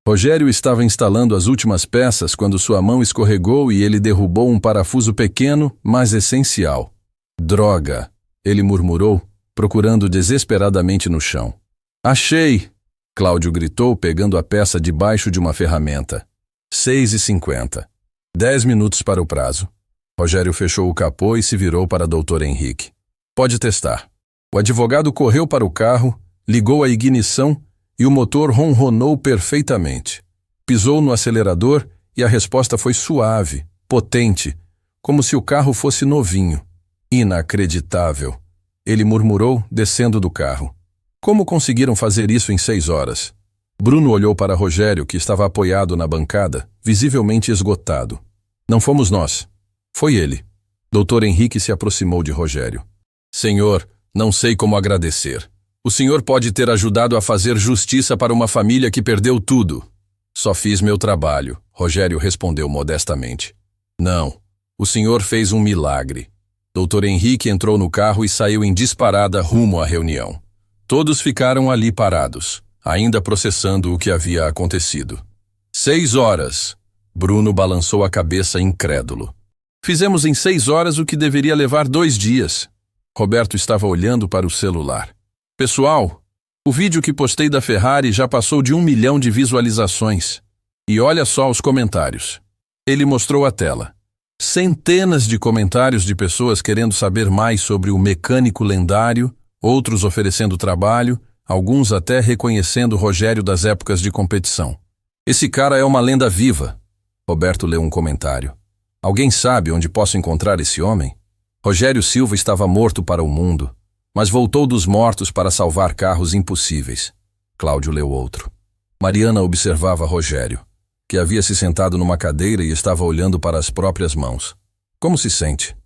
Rogério estava instalando as últimas peças quando sua mão escorregou e ele derrubou um parafuso pequeno, mas essencial. Droga, ele murmurou, procurando desesperadamente no chão. Achei! Cláudio gritou, pegando a peça debaixo de uma ferramenta. 6:50. 10 minutos para o prazo. Rogério fechou o capô e se virou para Dr. Henrique. Pode testar. O advogado correu para o carro, ligou a ignição e o motor ronronou perfeitamente. Pisou no acelerador e a resposta foi suave, potente, como se o carro fosse novinho. Inacreditável. Ele murmurou, descendo do carro. Como conseguiram fazer isso em 6 horas? Bruno olhou para Rogério, que estava apoiado na bancada, visivelmente esgotado. Não fomos nós. Foi ele. Dr. Henrique se aproximou de Rogério. Senhor, não sei como agradecer. O senhor pode ter ajudado a fazer justiça para uma família que perdeu tudo. Só fiz meu trabalho, Rogério respondeu modestamente. Não, o senhor fez um milagre. Dr. Henrique entrou no carro e saiu em disparada rumo à reunião. Todos ficaram ali parados, ainda processando o que havia acontecido. 6 horas. Bruno balançou a cabeça incrédulo. Fizemos em 6 horas o que deveria levar 2 dias. Roberto estava olhando para o celular. Pessoal, o vídeo que postei da Ferrari já passou de 1 milhão de visualizações. E olha só os comentários. Ele mostrou a tela. Centenas de comentários de pessoas querendo saber mais sobre o mecânico lendário, outros oferecendo trabalho, alguns até reconhecendo Rogério das épocas de competição. Esse cara é uma lenda viva. Roberto leu um comentário. Alguém sabe onde posso encontrar esse homem? Rogério Silva estava morto para o mundo, mas voltou dos mortos para salvar carros impossíveis. Cláudio leu outro. Mariana observava Rogério, que havia se sentado numa cadeira e estava olhando para as próprias mãos. Como se sente?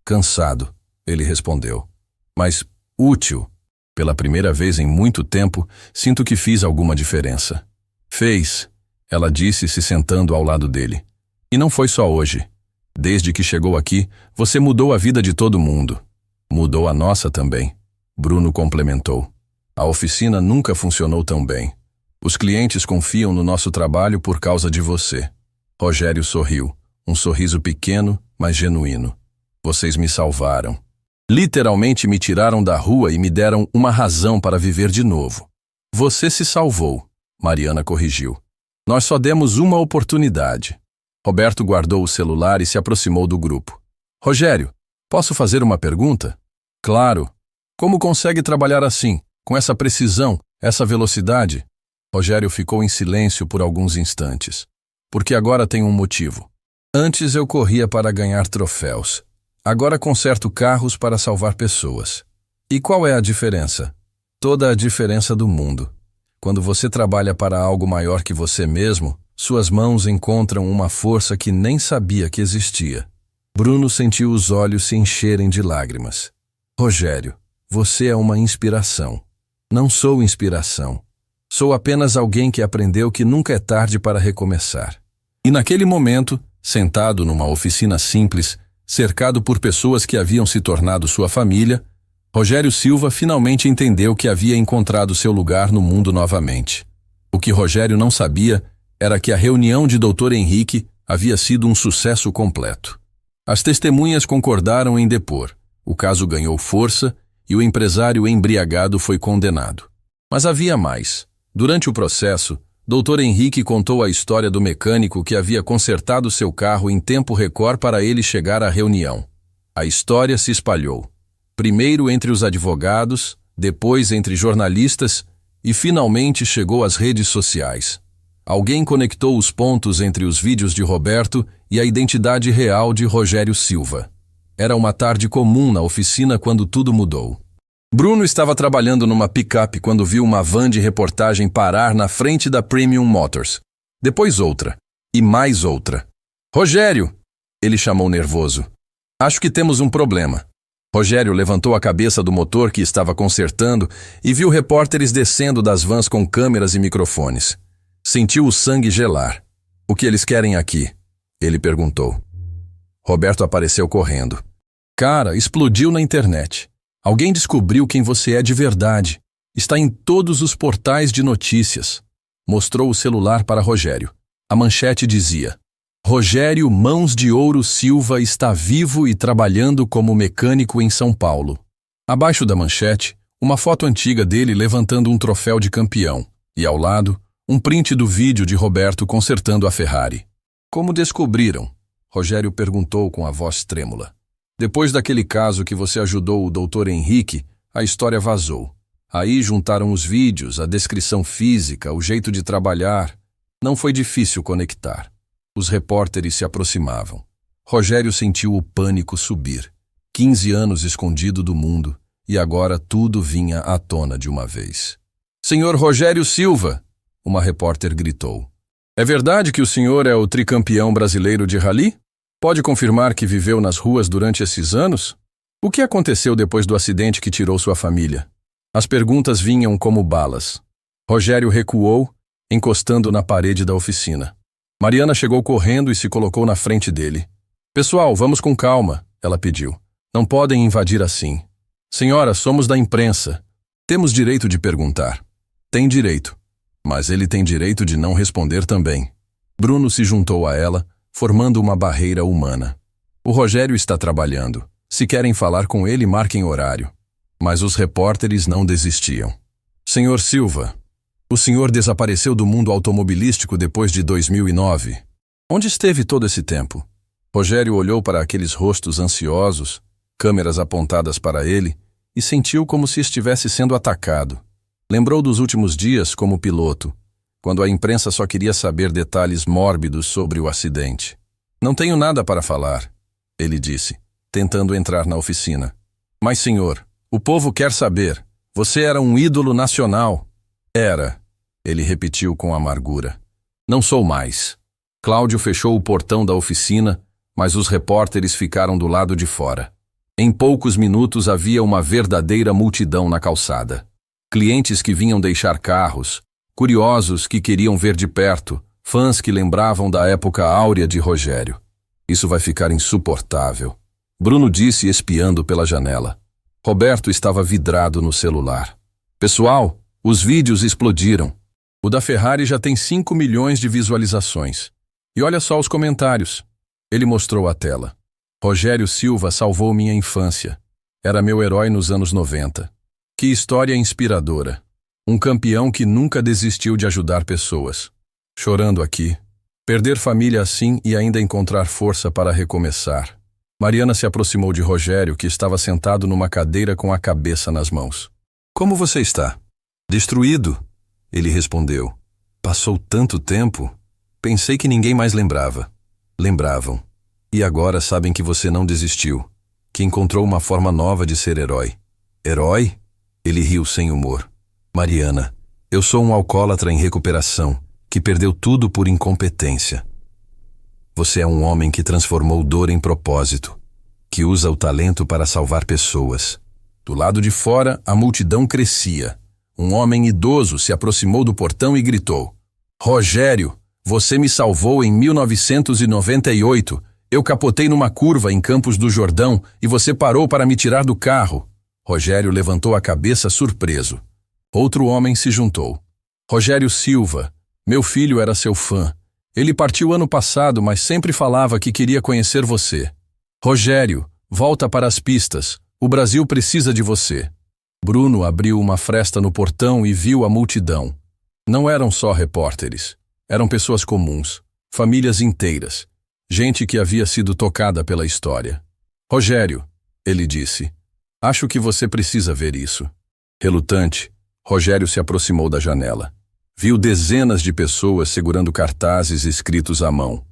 Cansado, ele respondeu. Mas útil. Pela primeira vez em muito tempo, sinto que fiz alguma diferença. Fez, ela disse, se sentando ao lado dele. E não foi só hoje. Desde que chegou aqui, você mudou a vida de todo mundo. Mudou a nossa também. Bruno complementou. A oficina nunca funcionou tão bem. Os clientes confiam no nosso trabalho por causa de você. Rogério sorriu, um sorriso pequeno, mas genuíno. Vocês me salvaram. Literalmente me tiraram da rua e me deram uma razão para viver de novo. Você se salvou, Mariana corrigiu. Nós só demos uma oportunidade. Roberto guardou o celular e se aproximou do grupo. Rogério, posso fazer uma pergunta? Claro. Como consegue trabalhar assim, com essa precisão, essa velocidade? Rogério ficou em silêncio por alguns instantes. Porque agora tem um motivo. Antes eu corria para ganhar troféus. Agora conserto carros para salvar pessoas. E qual é a diferença? Toda a diferença do mundo. Quando você trabalha para algo maior que você mesmo, suas mãos encontram uma força que nem sabia que existia. Bruno sentiu os olhos se encherem de lágrimas. Rogério, você é uma inspiração. Não sou inspiração. Sou apenas alguém que aprendeu que nunca é tarde para recomeçar. E naquele momento, sentado numa oficina simples, cercado por pessoas que haviam se tornado sua família, Rogério Silva finalmente entendeu que havia encontrado seu lugar no mundo novamente. O que Rogério não sabia era que a reunião de Dr. Henrique havia sido um sucesso completo. As testemunhas concordaram em depor, o caso ganhou força e o empresário embriagado foi condenado. Mas havia mais. Durante o processo, Dr. Henrique contou a história do mecânico que havia consertado seu carro em tempo recorde para ele chegar à reunião. A história se espalhou. Primeiro entre os advogados, depois entre jornalistas e finalmente chegou às redes sociais. Alguém conectou os pontos entre os vídeos de Roberto e a identidade real de Rogério Silva. Era uma tarde comum na oficina quando tudo mudou. Bruno estava trabalhando numa picape quando viu uma van de reportagem parar na frente da Premium Motors. Depois outra. E mais outra. Rogério! Ele chamou nervoso. Acho que temos um problema. Rogério levantou a cabeça do motor que estava consertando e viu repórteres descendo das vans com câmeras e microfones. Sentiu o sangue gelar. O que eles querem aqui? Ele perguntou. Roberto apareceu correndo. Cara, explodiu na internet. Alguém descobriu quem você é de verdade. Está em todos os portais de notícias. Mostrou o celular para Rogério. A manchete dizia: Rogério Mãos de Ouro Silva está vivo e trabalhando como mecânico em São Paulo. Abaixo da manchete, uma foto antiga dele levantando um troféu de campeão. E ao lado, um print do vídeo de Roberto consertando a Ferrari. Como descobriram? Rogério perguntou com a voz trêmula. Depois daquele caso que você ajudou o Dr. Henrique, a história vazou. Aí juntaram os vídeos, a descrição física, o jeito de trabalhar. Não foi difícil conectar. Os repórteres se aproximavam. Rogério sentiu o pânico subir. 15 anos escondido do mundo, e agora tudo vinha à tona de uma vez. Senhor Rogério Silva! Uma repórter gritou. É verdade que o senhor é o tricampeão brasileiro de rally? Pode confirmar que viveu nas ruas durante esses anos? O que aconteceu depois do acidente que tirou sua família? As perguntas vinham como balas. Rogério recuou, encostando na parede da oficina. Mariana chegou correndo e se colocou na frente dele. Pessoal, vamos com calma, ela pediu. Não podem invadir assim. Senhora, somos da imprensa. Temos direito de perguntar. Tem direito. Mas ele tem direito de não responder também. Bruno se juntou a ela, formando uma barreira humana. O Rogério está trabalhando. Se querem falar com ele, marquem horário. Mas os repórteres não desistiam. Senhor Silva, o senhor desapareceu do mundo automobilístico depois de 2009. Onde esteve todo esse tempo? Rogério olhou para aqueles rostos ansiosos, câmeras apontadas para ele, e sentiu como se estivesse sendo atacado. Lembrou dos últimos dias como piloto, quando a imprensa só queria saber detalhes mórbidos sobre o acidente. Não tenho nada para falar, ele disse, tentando entrar na oficina. Mas, senhor, o povo quer saber. Você era um ídolo nacional. Era, ele repetiu com amargura. Não sou mais. Cláudio fechou o portão da oficina, mas os repórteres ficaram do lado de fora. Em poucos minutos havia uma verdadeira multidão na calçada. Clientes que vinham deixar carros, curiosos que queriam ver de perto, fãs que lembravam da época áurea de Rogério. Isso vai ficar insuportável, Bruno disse espiando pela janela. Roberto estava vidrado no celular. Pessoal, os vídeos explodiram. O da Ferrari já tem 5 milhões de visualizações. E olha só os comentários. Ele mostrou a tela. Rogério Silva salvou minha infância. Era meu herói nos anos 90. Que história inspiradora. Um campeão que nunca desistiu de ajudar pessoas. Chorando aqui. Perder família assim e ainda encontrar força para recomeçar. Mariana se aproximou de Rogério, que estava sentado numa cadeira com a cabeça nas mãos. Como você está? Destruído, ele respondeu. Passou tanto tempo. Pensei que ninguém mais lembrava. Lembravam. E agora sabem que você não desistiu. Que encontrou uma forma nova de ser herói. Herói? Ele riu sem humor. Mariana, eu sou um alcoólatra em recuperação, que perdeu tudo por incompetência. Você é um homem que transformou dor em propósito, que usa o talento para salvar pessoas. Do lado de fora, a multidão crescia. Um homem idoso se aproximou do portão e gritou: Rogério, você me salvou em 1998. Eu capotei numa curva em Campos do Jordão e você parou para me tirar do carro. Rogério levantou a cabeça surpreso. Outro homem se juntou. Rogério Silva, meu filho era seu fã. Ele partiu ano passado, mas sempre falava que queria conhecer você. Rogério, volta para as pistas. O Brasil precisa de você. Bruno abriu uma fresta no portão e viu a multidão. Não eram só repórteres. Eram pessoas comuns, famílias inteiras. Gente que havia sido tocada pela história. Rogério, ele disse, acho que você precisa ver isso. Relutante, Rogério se aproximou da janela. Viu dezenas de pessoas segurando cartazes escritos à mão.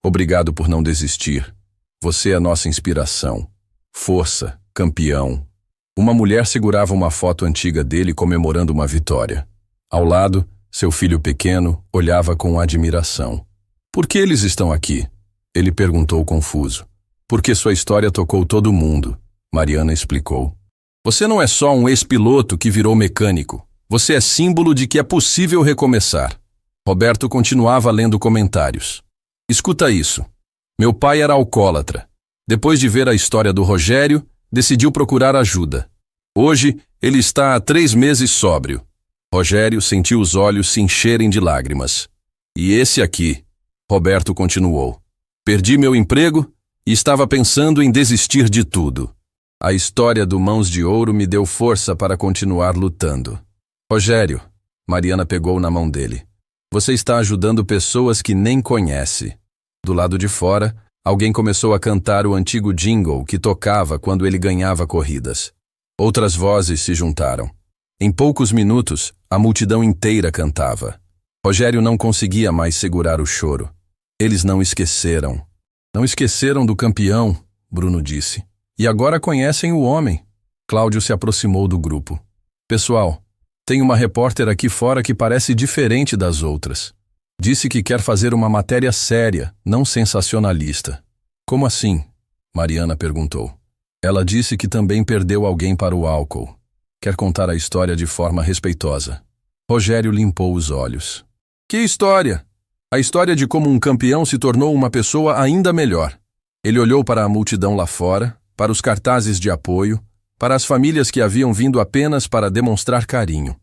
Obrigado por não desistir. Você é nossa inspiração. Força, campeão. Uma mulher segurava uma foto antiga dele comemorando uma vitória. Ao lado, seu filho pequeno olhava com admiração. Por que eles estão aqui? Ele perguntou confuso. Porque sua história tocou todo mundo, Mariana explicou. Você não é só um ex-piloto que virou mecânico. Você é símbolo de que é possível recomeçar. Roberto continuava lendo comentários. Escuta isso. Meu pai era alcoólatra. Depois de ver a história do Rogério, decidiu procurar ajuda. Hoje, ele está há 3 meses sóbrio. Rogério sentiu os olhos se encherem de lágrimas. E esse aqui, Roberto continuou. Perdi meu emprego e estava pensando em desistir de tudo. A história do Mãos de Ouro me deu força para continuar lutando. Rogério, Mariana pegou na mão dele. Você está ajudando pessoas que nem conhece. Do lado de fora, alguém começou a cantar o antigo jingle que tocava quando ele ganhava corridas. Outras vozes se juntaram. Em poucos minutos, a multidão inteira cantava. Rogério não conseguia mais segurar o choro. Eles não esqueceram. Não esqueceram do campeão, Bruno disse. E agora conhecem o homem. Cláudio se aproximou do grupo. Pessoal, tem uma repórter aqui fora que parece diferente das outras. Disse que quer fazer uma matéria séria, não sensacionalista. Como assim? Mariana perguntou. Ela disse que também perdeu alguém para o álcool. Quer contar a história de forma respeitosa. Rogério limpou os olhos. Que história? A história de como um campeão se tornou uma pessoa ainda melhor. Ele olhou para a multidão lá fora, para os cartazes de apoio, para as famílias que haviam vindo apenas para demonstrar carinho.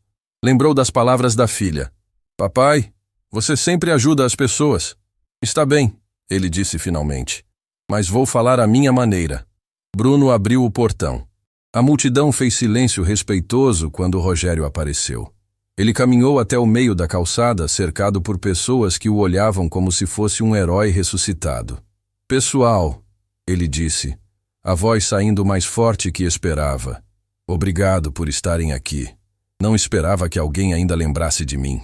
Lembrou das palavras da filha. Papai, você sempre ajuda as pessoas. Está bem, ele disse finalmente. Mas vou falar à minha maneira. Bruno abriu o portão. A multidão fez silêncio respeitoso quando Rogério apareceu. Ele caminhou até o meio da calçada, cercado por pessoas que o olhavam como se fosse um herói ressuscitado. Pessoal, ele disse, a voz saindo mais forte que esperava. Obrigado por estarem aqui. Não esperava que alguém ainda lembrasse de mim.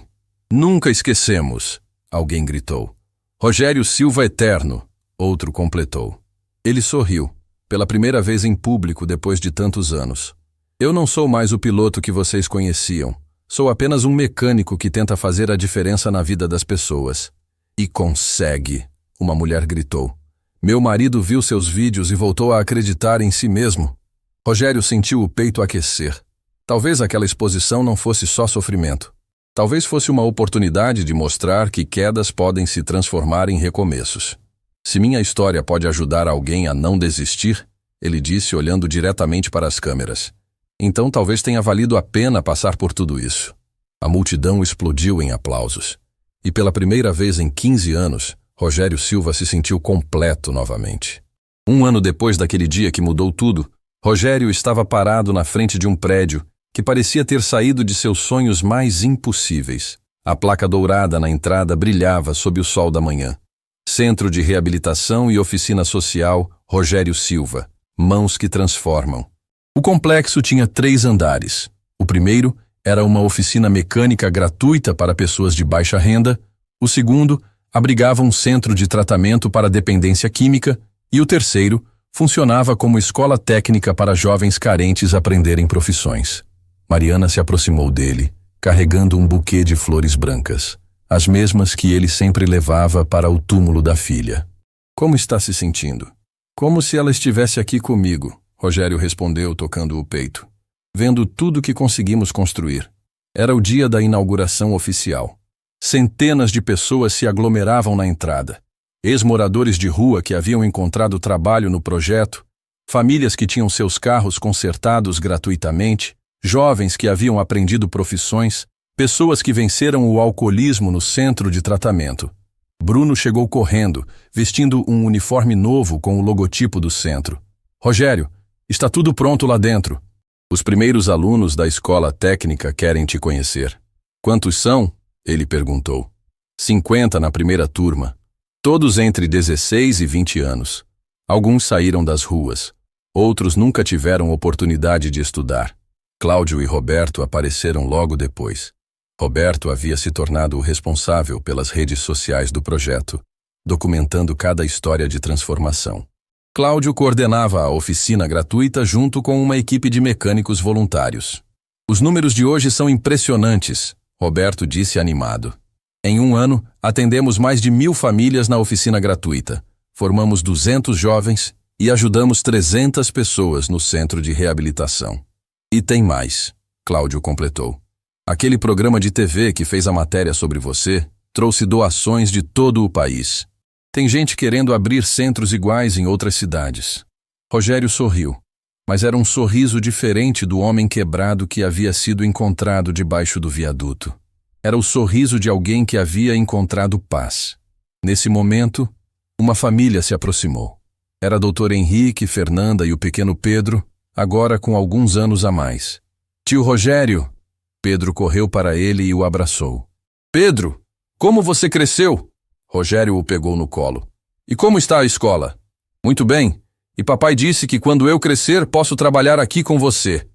Nunca esquecemos, alguém gritou. Rogério Silva eterno, outro completou. Ele sorriu, pela primeira vez em público depois de tantos anos. Eu não sou mais o piloto que vocês conheciam. Sou apenas um mecânico que tenta fazer a diferença na vida das pessoas. E consegue, uma mulher gritou. Meu marido viu seus vídeos e voltou a acreditar em si mesmo. Rogério sentiu o peito aquecer. Talvez aquela exposição não fosse só sofrimento. Talvez fosse uma oportunidade de mostrar que quedas podem se transformar em recomeços. Se minha história pode ajudar alguém a não desistir, ele disse olhando diretamente para as câmeras. Então talvez tenha valido a pena passar por tudo isso. A multidão explodiu em aplausos. E pela primeira vez em 15 anos, Rogério Silva se sentiu completo novamente. Um ano depois daquele dia que mudou tudo, Rogério estava parado na frente de um prédio que parecia ter saído de seus sonhos mais impossíveis. A placa dourada na entrada brilhava sob o sol da manhã. Centro de Reabilitação e Oficina Social Rogério Silva. Mãos que transformam. O complexo tinha 3 andares. O primeiro era uma oficina mecânica gratuita para pessoas de baixa renda. O segundo abrigava um centro de tratamento para dependência química. E o terceiro funcionava como escola técnica para jovens carentes aprenderem profissões. Mariana se aproximou dele, carregando um buquê de flores brancas, as mesmas que ele sempre levava para o túmulo da filha. Como está se sentindo? Como se ela estivesse aqui comigo, Rogério respondeu, tocando o peito. Vendo tudo que conseguimos construir. Era o dia da inauguração oficial. Centenas de pessoas se aglomeravam na entrada. Ex-moradores de rua que haviam encontrado trabalho no projeto, famílias que tinham seus carros consertados gratuitamente, jovens que haviam aprendido profissões, pessoas que venceram o alcoolismo no centro de tratamento. Bruno chegou correndo, vestindo um uniforme novo com o logotipo do centro. Rogério, está tudo pronto lá dentro. Os primeiros alunos da escola técnica querem te conhecer. Quantos são? Ele perguntou. 50 na primeira turma. Todos entre 16 e 20 anos. Alguns saíram das ruas. Outros nunca tiveram oportunidade de estudar. Cláudio e Roberto apareceram logo depois. Roberto havia se tornado o responsável pelas redes sociais do projeto, documentando cada história de transformação. Cláudio coordenava a oficina gratuita junto com uma equipe de mecânicos voluntários. Os números de hoje são impressionantes, Roberto disse animado. Em um ano, atendemos mais de 1000 famílias na oficina gratuita, formamos 200 jovens e ajudamos 300 pessoas no centro de reabilitação. E tem mais, Cláudio completou. Aquele programa de TV que fez a matéria sobre você trouxe doações de todo o país. Tem gente querendo abrir centros iguais em outras cidades. Rogério sorriu, mas era um sorriso diferente do homem quebrado que havia sido encontrado debaixo do viaduto. Era o sorriso de alguém que havia encontrado paz. Nesse momento, uma família se aproximou. Era Dr. Henrique, Fernanda e o pequeno Pedro, agora com alguns anos a mais. Tio Rogério! Pedro correu para ele e o abraçou. Pedro, como você cresceu? Rogério o pegou no colo. E como está a escola? Muito bem. E papai disse que quando eu crescer posso trabalhar aqui com você.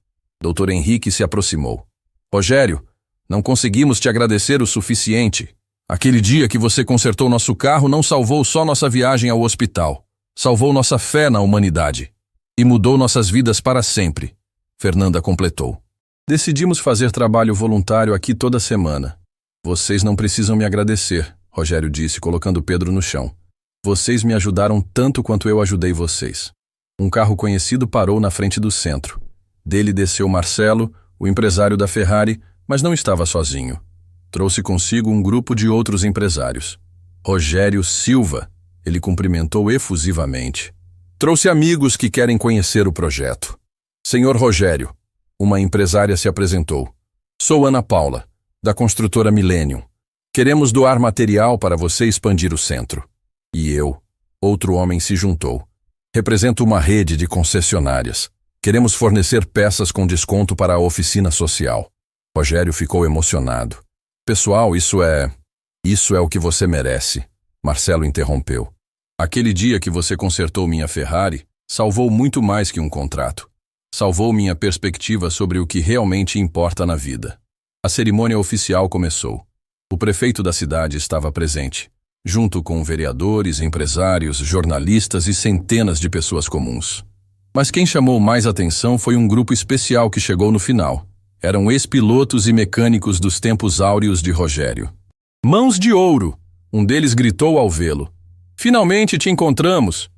Dr. Henrique se aproximou. Rogério, não conseguimos te agradecer o suficiente. Aquele dia que você consertou nosso carro não salvou só nossa viagem ao hospital. Salvou nossa fé na humanidade. E mudou nossas vidas para sempre. Fernanda completou. Decidimos fazer trabalho voluntário aqui toda semana. Vocês não precisam me agradecer, Rogério disse, colocando Pedro no chão. Vocês me ajudaram tanto quanto eu ajudei vocês. Um carro conhecido parou na frente do centro. Dele desceu Marcelo, o empresário da Ferrari, mas não estava sozinho. Trouxe consigo um grupo de outros empresários. Rogério Silva, ele cumprimentou efusivamente. Trouxe amigos que querem conhecer o projeto. Senhor Rogério, uma empresária se apresentou. Sou Ana Paula, da construtora Millennium. Queremos doar material para você expandir o centro. E eu, outro homem se juntou. Represento uma rede de concessionárias. Queremos fornecer peças com desconto para a oficina social. Rogério ficou emocionado. Pessoal, isso é o que você merece. Marcelo interrompeu. Aquele dia que você consertou minha Ferrari, salvou muito mais que um contrato. Salvou minha perspectiva sobre o que realmente importa na vida. A cerimônia oficial começou. O prefeito da cidade estava presente, junto com vereadores, empresários, jornalistas e centenas de pessoas comuns. Mas quem chamou mais atenção foi um grupo especial que chegou no final. Eram ex-pilotos e mecânicos dos tempos áureos de Rogério. Mãos de ouro! Um deles gritou ao vê-lo. Finalmente te encontramos!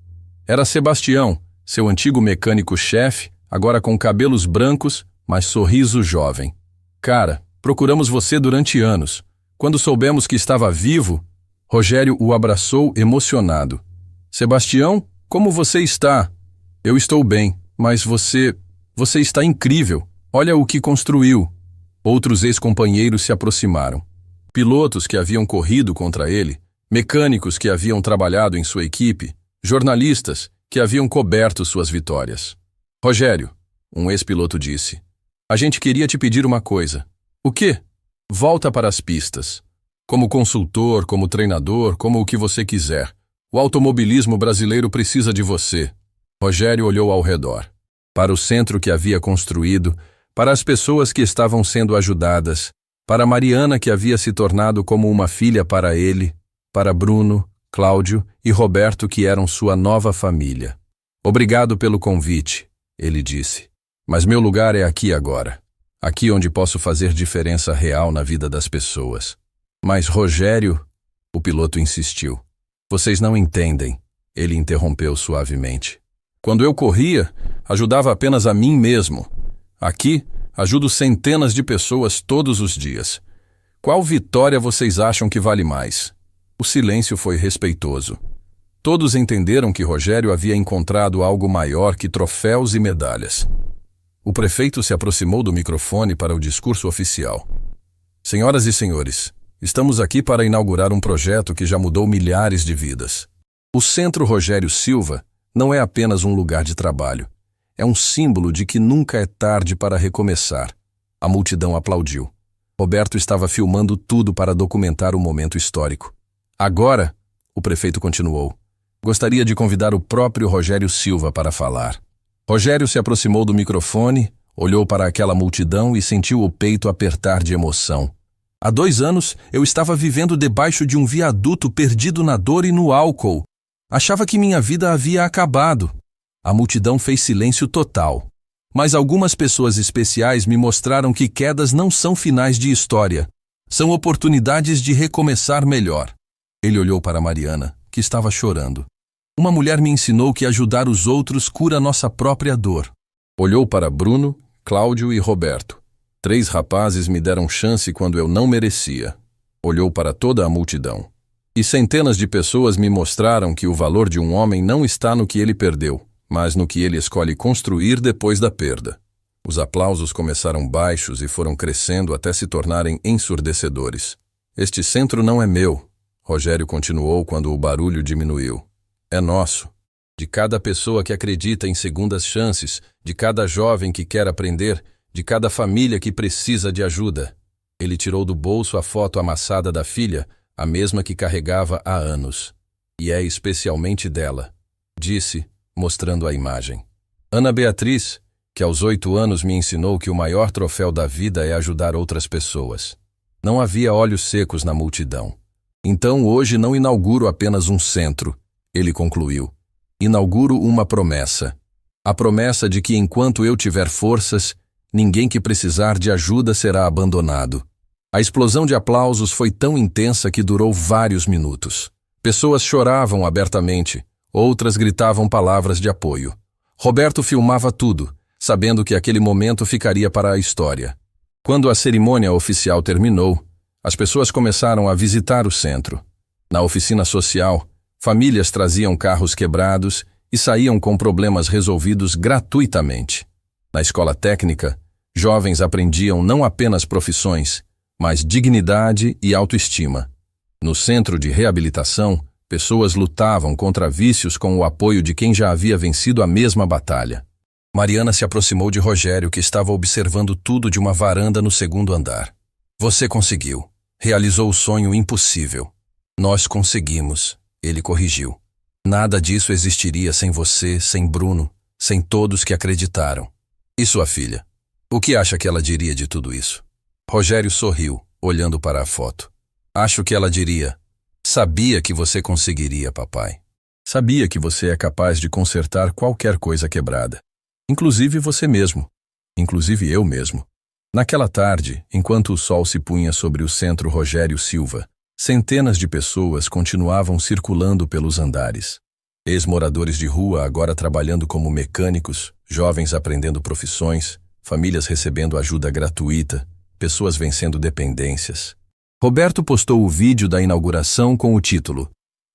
Era Sebastião, seu antigo mecânico-chefe, agora com cabelos brancos, mas sorriso jovem. Cara, procuramos você durante anos. Quando soubemos que estava vivo, Rogério o abraçou emocionado. Sebastião, como você está? Eu estou bem, mas você está incrível. Olha o que construiu. Outros ex-companheiros se aproximaram. Pilotos que haviam corrido contra ele, mecânicos que haviam trabalhado em sua equipe, jornalistas que haviam coberto suas vitórias. Rogério, um ex-piloto disse, a gente queria te pedir uma coisa. O quê? Volta para as pistas. Como consultor, como treinador, como o que você quiser. O automobilismo brasileiro precisa de você. Rogério olhou ao redor. Para o centro que havia construído, para as pessoas que estavam sendo ajudadas, para Mariana que havia se tornado como uma filha para ele, para Bruno, Cláudio e Roberto que eram sua nova família. Obrigado pelo convite, ele disse. Mas meu lugar é aqui agora. Aqui onde posso fazer diferença real na vida das pessoas. Mas Rogério, o piloto insistiu. Vocês não entendem, ele interrompeu suavemente. Quando eu corria, ajudava apenas a mim mesmo. Aqui, ajudo centenas de pessoas todos os dias. Qual vitória vocês acham que vale mais? O silêncio foi respeitoso. Todos entenderam que Rogério havia encontrado algo maior que troféus e medalhas. O prefeito se aproximou do microfone para o discurso oficial. Senhoras e senhores, estamos aqui para inaugurar um projeto que já mudou milhares de vidas. O Centro Rogério Silva não é apenas um lugar de trabalho. É um símbolo de que nunca é tarde para recomeçar. A multidão aplaudiu. Roberto estava filmando tudo para documentar o momento histórico. Agora, o prefeito continuou, gostaria de convidar o próprio Rogério Silva para falar. Rogério se aproximou do microfone, olhou para aquela multidão e sentiu o peito apertar de emoção. Há 2 anos, eu estava vivendo debaixo de um viaduto perdido na dor e no álcool. Achava que minha vida havia acabado. A multidão fez silêncio total. Mas algumas pessoas especiais me mostraram que quedas não são finais de história. São oportunidades de recomeçar melhor. Ele olhou para Mariana, que estava chorando. Uma mulher me ensinou que ajudar os outros cura nossa própria dor. Olhou para Bruno, Cláudio e Roberto. 3 rapazes me deram chance quando eu não merecia. Olhou para toda a multidão. E centenas de pessoas me mostraram que o valor de um homem não está no que ele perdeu, mas no que ele escolhe construir depois da perda. Os aplausos começaram baixos e foram crescendo até se tornarem ensurdecedores. Este centro não é meu, Rogério continuou quando o barulho diminuiu. É nosso. De cada pessoa que acredita em segundas chances, de cada jovem que quer aprender, de cada família que precisa de ajuda. Ele tirou do bolso a foto amassada da filha, a mesma que carregava há anos. E é especialmente dela, disse, mostrando a imagem. Ana Beatriz, que aos 8 anos me ensinou que o maior troféu da vida é ajudar outras pessoas. Não havia olhos secos na multidão. Então hoje não inauguro apenas um centro, ele concluiu. Inauguro uma promessa. A promessa de que enquanto eu tiver forças, ninguém que precisar de ajuda será abandonado. A explosão de aplausos foi tão intensa que durou vários minutos. Pessoas choravam abertamente, outras gritavam palavras de apoio. Roberto filmava tudo, sabendo que aquele momento ficaria para a história. Quando a cerimônia oficial terminou, as pessoas começaram a visitar o centro. Na oficina social, famílias traziam carros quebrados e saíam com problemas resolvidos gratuitamente. Na escola técnica, jovens aprendiam não apenas profissões, mas dignidade e autoestima. No centro de reabilitação, pessoas lutavam contra vícios com o apoio de quem já havia vencido a mesma batalha. Mariana se aproximou de Rogério, que estava observando tudo de uma varanda no 2º andar. Você conseguiu. Realizou o sonho impossível. Nós conseguimos. Ele corrigiu. Nada disso existiria sem você, sem Bruno, sem todos que acreditaram. E sua filha? O que acha que ela diria de tudo isso? Rogério sorriu, olhando para a foto. Acho que ela diria, sabia que você conseguiria, papai. Sabia que você é capaz de consertar qualquer coisa quebrada. Inclusive você mesmo. Inclusive eu mesmo. Naquela tarde, enquanto o sol se punha sobre o Centro Rogério Silva, centenas de pessoas continuavam circulando pelos andares. Ex-moradores de rua agora trabalhando como mecânicos, jovens aprendendo profissões, famílias recebendo ajuda gratuita, pessoas vencendo dependências. Roberto postou o vídeo da inauguração com o título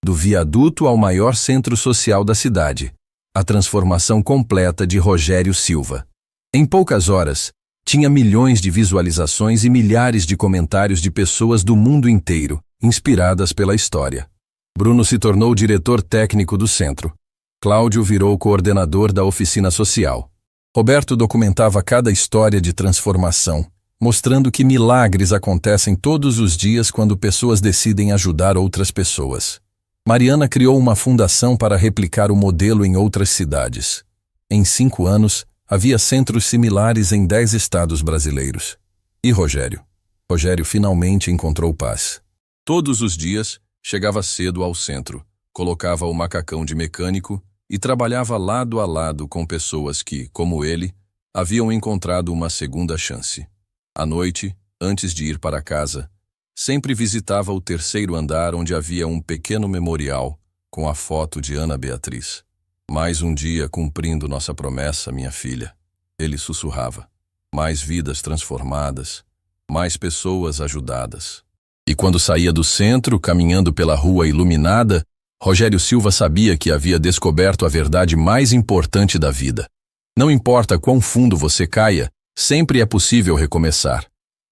Do viaduto ao maior centro social da cidade, a transformação completa de Rogério Silva. Em poucas horas, tinha milhões de visualizações e milhares de comentários de pessoas do mundo inteiro, inspiradas pela história. Bruno se tornou diretor técnico do centro. Cláudio virou coordenador da oficina social. Roberto documentava cada história de transformação, mostrando que milagres acontecem todos os dias quando pessoas decidem ajudar outras pessoas. Mariana criou uma fundação para replicar o modelo em outras cidades. Em 5 anos, havia centros similares em 10 estados brasileiros. E Rogério? Rogério finalmente encontrou paz. Todos os dias, chegava cedo ao centro, colocava o macacão de mecânico e trabalhava lado a lado com pessoas que, como ele, haviam encontrado uma segunda chance. À noite, antes de ir para casa, sempre visitava o 3º andar onde havia um pequeno memorial com a foto de Ana Beatriz. Mais um dia cumprindo nossa promessa, minha filha. Ele sussurrava. Mais vidas transformadas, mais pessoas ajudadas. E quando saía do centro, caminhando pela rua iluminada, Rogério Silva sabia que havia descoberto a verdade mais importante da vida. Não importa quão fundo você caia, sempre é possível recomeçar.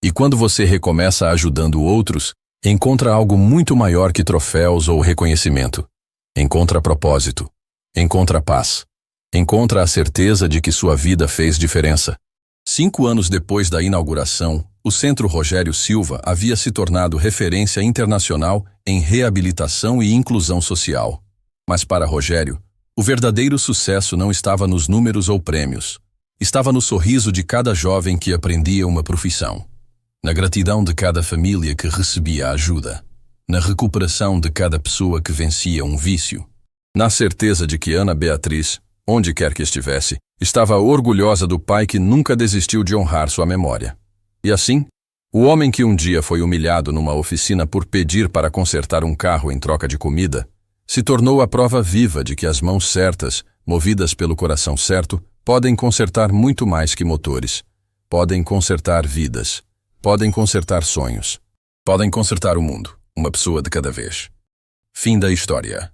E quando você recomeça ajudando outros, encontra algo muito maior que troféus ou reconhecimento. Encontra propósito. Encontra paz. Encontra a certeza de que sua vida fez diferença. 5 anos depois da inauguração, o Centro Rogério Silva havia se tornado referência internacional em reabilitação e inclusão social. Mas para Rogério, o verdadeiro sucesso não estava nos números ou prêmios. Estava no sorriso de cada jovem que aprendia uma profissão. Na gratidão de cada família que recebia ajuda. Na recuperação de cada pessoa que vencia um vício. Na certeza de que Ana Beatriz, onde quer que estivesse, estava orgulhosa do pai que nunca desistiu de honrar sua memória. E assim, o homem que um dia foi humilhado numa oficina por pedir para consertar um carro em troca de comida, se tornou a prova viva de que as mãos certas, movidas pelo coração certo, podem consertar muito mais que motores. Podem consertar vidas. Podem consertar sonhos. Podem consertar o mundo, uma pessoa de cada vez. Fim da história.